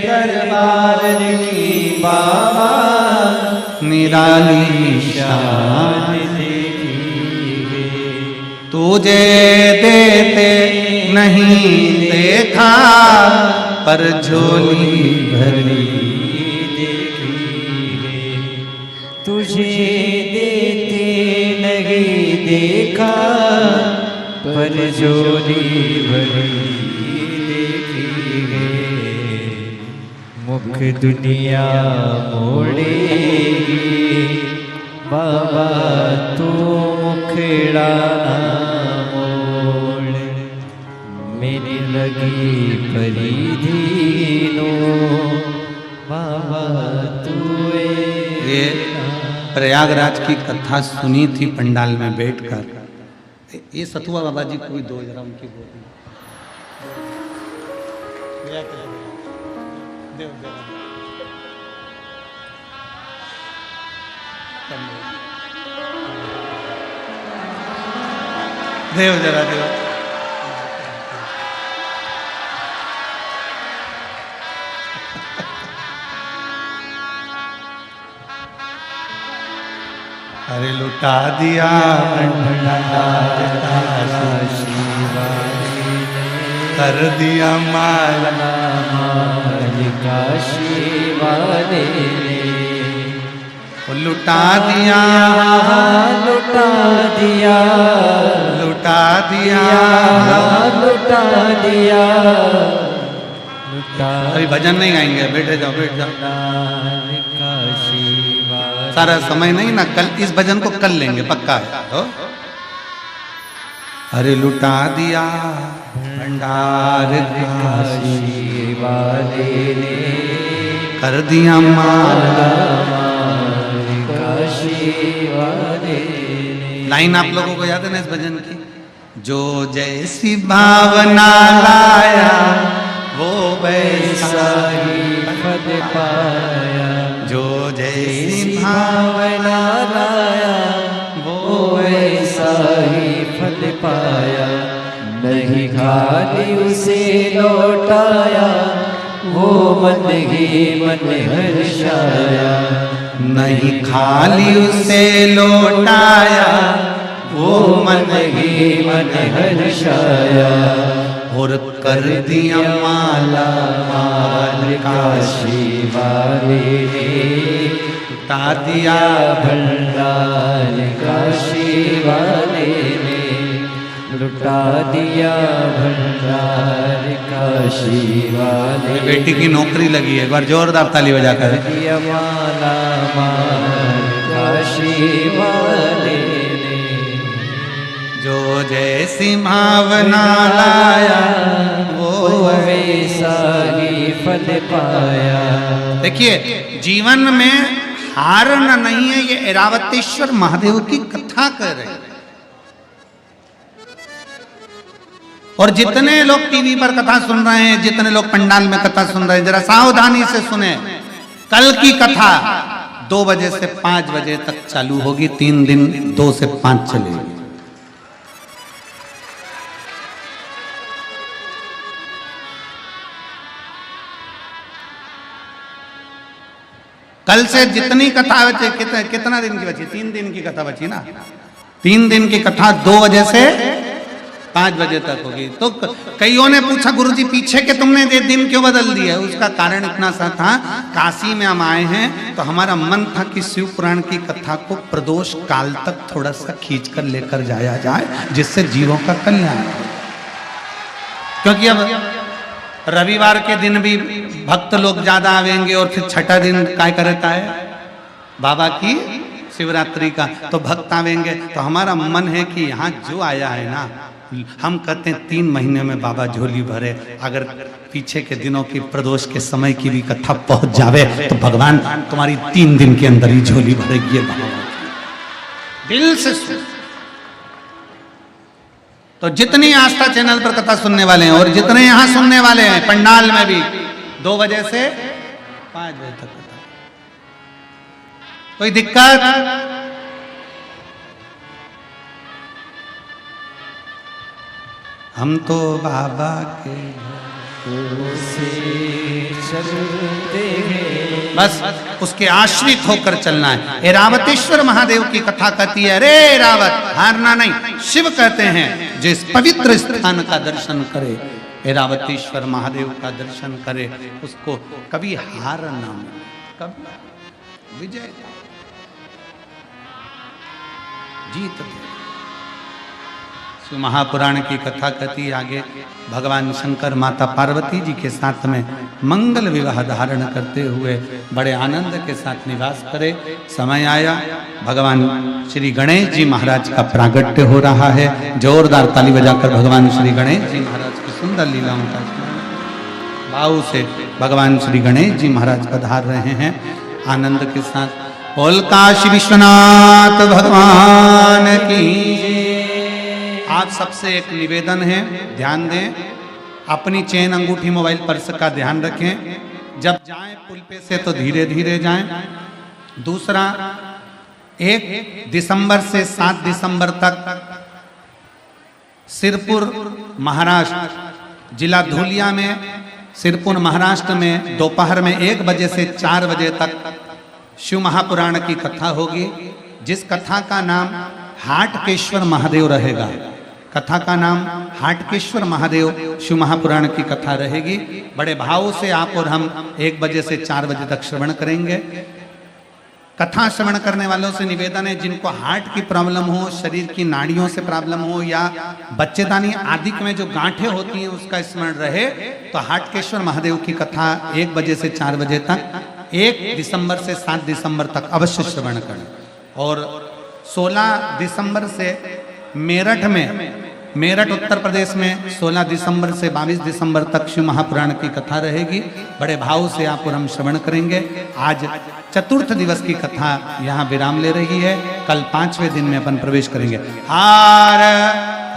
दरबार की बाबा निराली शान देखी है। तुझे देते नहीं देखा पर झोली भरी
तुझे देते नहीं देखा पर जोरी भरी देखी है। मुख दुनिया मोड़ेगी बाबा तू मुखड़ा ना मोड़। मेरी लगी परिधीनो बाबा तू
ये प्रयागराज की कथा सुनी थी पंडाल में बैठकर। ये सतुआ बाबा जी को भी 2 जरा उनकी बोली। देव जरा देव। अरे लुटा दिया कर दिया माला
मालिका शिवाले
लुटा दिया
लुटा दिया
लुटा दिया
लुटा दिया लुटा।
अभी भजन नहीं गाएंगे, बैठे जाओ बैठ जाओ।
मालिका शिवाले
सारा समय नहीं ना, कल इस भजन को कल लेंगे पक्का है हो? अरे लुटा दिया भंडार
काशी वाले ने
कर दिया माला।
काशी वाले ने।
लाइन आप लोगों को याद है ना इस भजन की? जो जैसी भावना लाया वो वैसा
ही फल पाया।
जो जैसी
भावना लाया वो वैसा ही फल पाया। नहीं खाली उसे लौटाया वो मन ही मन हर्षाया।
नहीं खाली उसे लौटाया वो मन
ही मन हर्षाया।
और कर दिया माला माल
काशी वाले ने
उठा दिया
भंडार। काशी वाले ने लुटा दिया भंडार। काशी वाले
बेटी की नौकरी लगी है, एक बार जोरदार ताली बजा कर।
दिया माला माल काशी वाले ने।
जो जैसी भावना लाया वो
वैसा ही फल पाया।
देखिए जीवन में हारना नहीं है, ये ऐरावतेश्वर महादेव की कथा कर रहे हैं। और जितने लोग टीवी पर कथा सुन रहे हैं, जितने लोग पंडाल में कथा सुन रहे हैं, जरा सावधानी से सुने। कल की कथा 2 बजे से 5 बजे तक चालू होगी, 3 दिन 2 से 5 चलेगी। कल से जितनी कथा बची, कितना दिन की बची? 3 दिन की कथा बची ना। 3 दिन की कथा 2 बजे से 5 बजे तक होगी। तो कईयों ने पूछा गुरुजी पीछे के तुमने ये दिन क्यों बदल दिया? उसका कारण इतना सा था, काशी में हम आए हैं तो हमारा मन था कि शिव पुराण की कथा को प्रदोष काल तक थोड़ा सा खींच कर लेकर जाया जाए, जिससे जीवों का कल्याण हो। क्योंकि अब रविवार के दिन भी भक्त लोग ज्यादा आवेंगे और फिर छठा दिन काय करता है बाबा की शिवरात्रि का, तो भक्त आवेंगे। तो हमारा मन है कि यहाँ जो आया है ना, हम कहते हैं 3 महीने में बाबा झोली भरे। अगर पीछे के दिनों की प्रदोष के समय की भी कथा पहुंच जावे तो भगवान तुम्हारी 3 दिन के अंदर ही झोली भरेगी। ये दिल से सुन। तो जितनी आस्था चैनल पर कथा सुनने वाले हैं और जितने यहां सुनने वाले हैं पंडाल में भी 2 बजे से 5 बजे तक कथा। कोई दिक्कत? हम तो बाबा के
से चलते हैं।
बस उसके आश्रित होकर चलना है। ऐरावतेश्वर महादेव की कथा कहती है, अरे ऐरावत हारना नहीं। शिव कहते हैं जिस पवित्र स्थान का दर्शन करे, ऐरावतेश्वर महादेव का दर्शन करे, उसको कभी हार ना मिले, कभी विजय जीत दे। महापुराण की कथा कहती आगे, भगवान शंकर माता पार्वती जी के साथ में मंगल विवाह धारण करते हुए बड़े आनंद के साथ निवास करे। समय आया, भगवान श्री गणेश जी महाराज का प्रागट्य हो रहा है। जोरदार ताली बजाकर भगवान श्री गणेश जी महाराज की सुंदर लीलाओं का भाव से भगवान श्री गणेश जी महाराज पधार रहे हैं आनंद के साथ। बोल काशी विश्वनाथ भगवान की। आप सबसे एक निवेदन है, ध्यान दें, अपनी चेन अंगूठी मोबाइल पर्स का ध्यान रखें। जब जाएं पुल पे से तो धीरे धीरे जाएं। दूसरा, 1 दिसंबर से 7 दिसंबर तक सिरपुर महाराष्ट्र, जिला धुलिया में सिरपुर महाराष्ट्र में दोपहर में 1 बजे से 4 बजे तक शिव महापुराण की कथा होगी, जिस कथा का नाम हाटकेश्वर महादेव रहेगा। कथा का नाम हाटकेश्वर महादेव शिव महापुराण की कथा रहेगी। बड़े भाव से आप और हम 1 बजे से 4 बजे तक श्रवण करेंगे। कथा श्रवण करने वालों से निवेदन है, जिनको हार्ट की प्रॉब्लम हो, शरीर की नाड़ियों से प्रॉब्लम हो या बच्चेदानी आदि में जो गांठें होती हैं उसका स्मरण रहे, तो हाटकेश्वर महादेव की कथा 1 बजे से 4 बजे तक 1 दिसंबर से 7 दिसंबर तक अवश्य श्रवण करें। और 16 दिसंबर से मेरठ में मेरठ उत्तर प्रदेश में 16 दिसंबर से 22 दिसंबर तक शिव महापुराण की कथा रहेगी। बड़े भाव से आप और हम श्रवण करेंगे। आज चतुर्थ दिवस की कथा यहाँ विराम ले रही है। कल 5वें दिन में अपन प्रवेश करेंगे। हर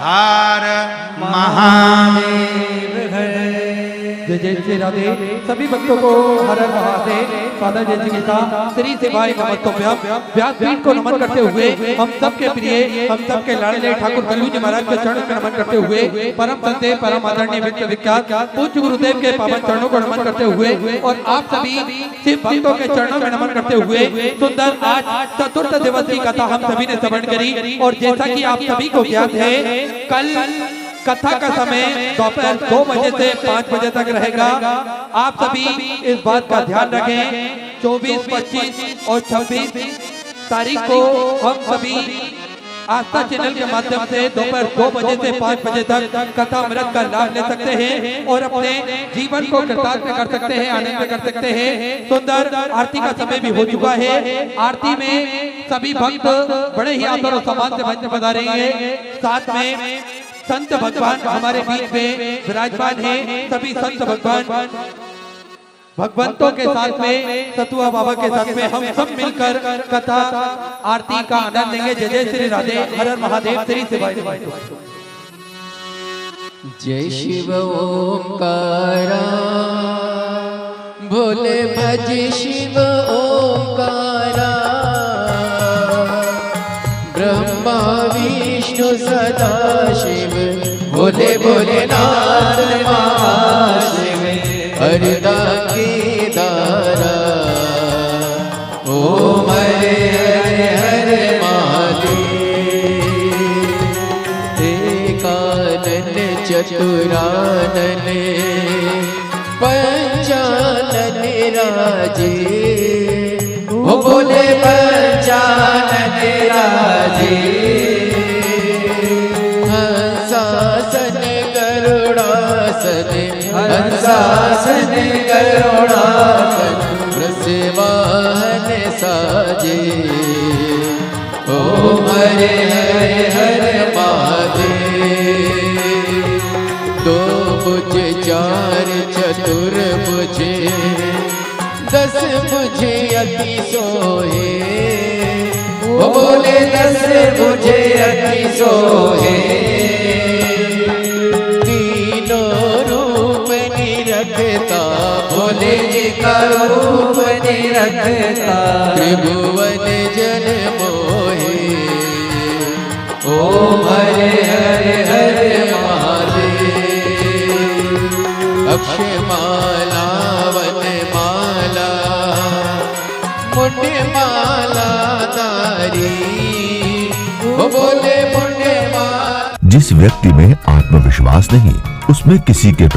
हर महादेव
जय जय श्री राधे। सभी भक्तों को हर हर महादेव। फादर जय जी का श्री सेवाएं नमस्तोभ्यम व्यासपीठ को नमन करते हुए हम सबके प्रिय हम सबके लाडले ठाकुर कल्लू जी महाराज के चरणों को नमन करते हुए परम संत परम आदरणीय विश्व विख्यात पूज्य गुरुदेव के पावन चरणों को नमन करते हुए और आप सभी शिव भक्तों के चरणों में नमन करते हुए सुंदर आज चतुर्थ दिवस की कथा हम सभी ने श्रवण करी। और जैसा कि आप सभी को ज्ञात है, कल कथा का समय दोपहर 2 बजे से 5 बजे तक रहेगा। आप सभी इस बात का ध्यान रखें। 24, 25 और 26 तारीख को हम सभी आस्था चैनल के माध्यम से दोपहर 2 बजे से 5 बजे तक कथा अमृत का लाभ ले सकते हैं और अपने जीवन को कृतार्थ कर सकते हैं, आनंद कर सकते हैं। सुंदर आरती का समय भी हो चुका है। आरती में सभी भक्त बड़े ही आदर और सम्मान से भजन बजा रहे हैं। साथ में संत भगवान हमारे बीच में विराजमान है। सभी संत भगवान भगवंतों के साथ में सतुआ बाबा के साथ में हम सब मिलकर कथा आरती का आनंद लेंगे। जय जय श्री राधे। हर हर महादेव। श्री सेवाएं।
जय शिव ओंकारा भोले भज शिव ओंकारा ब्रह्मा विष्णु सदा शिव भोले भोलेनाथ महाशिव हरदा केदारा ओम हरे हरे हरे महादेव एकानन चतुरानन पंचानन राजे ओ बोले पंचानन राजे हंसासन गरुड़ासन हंसासन गरुड़ासन वृषवाहन साजे ओम हरे हरे हरे महादेव दो भुज चार चतुर्भुज 10 भुज अति सोहे ओ बोले 10 भुज अति सोहे निरखता भोले जी का रूप निरखता त्रिभुवन जन मोहे ओम हरे हरे हरे महादेव अक्षय माला वन माला मुंड माला तारी ओ बोले मुंड माला।
जिस व्यक्ति में आत्मविश्वास नहीं, उसमें किसी के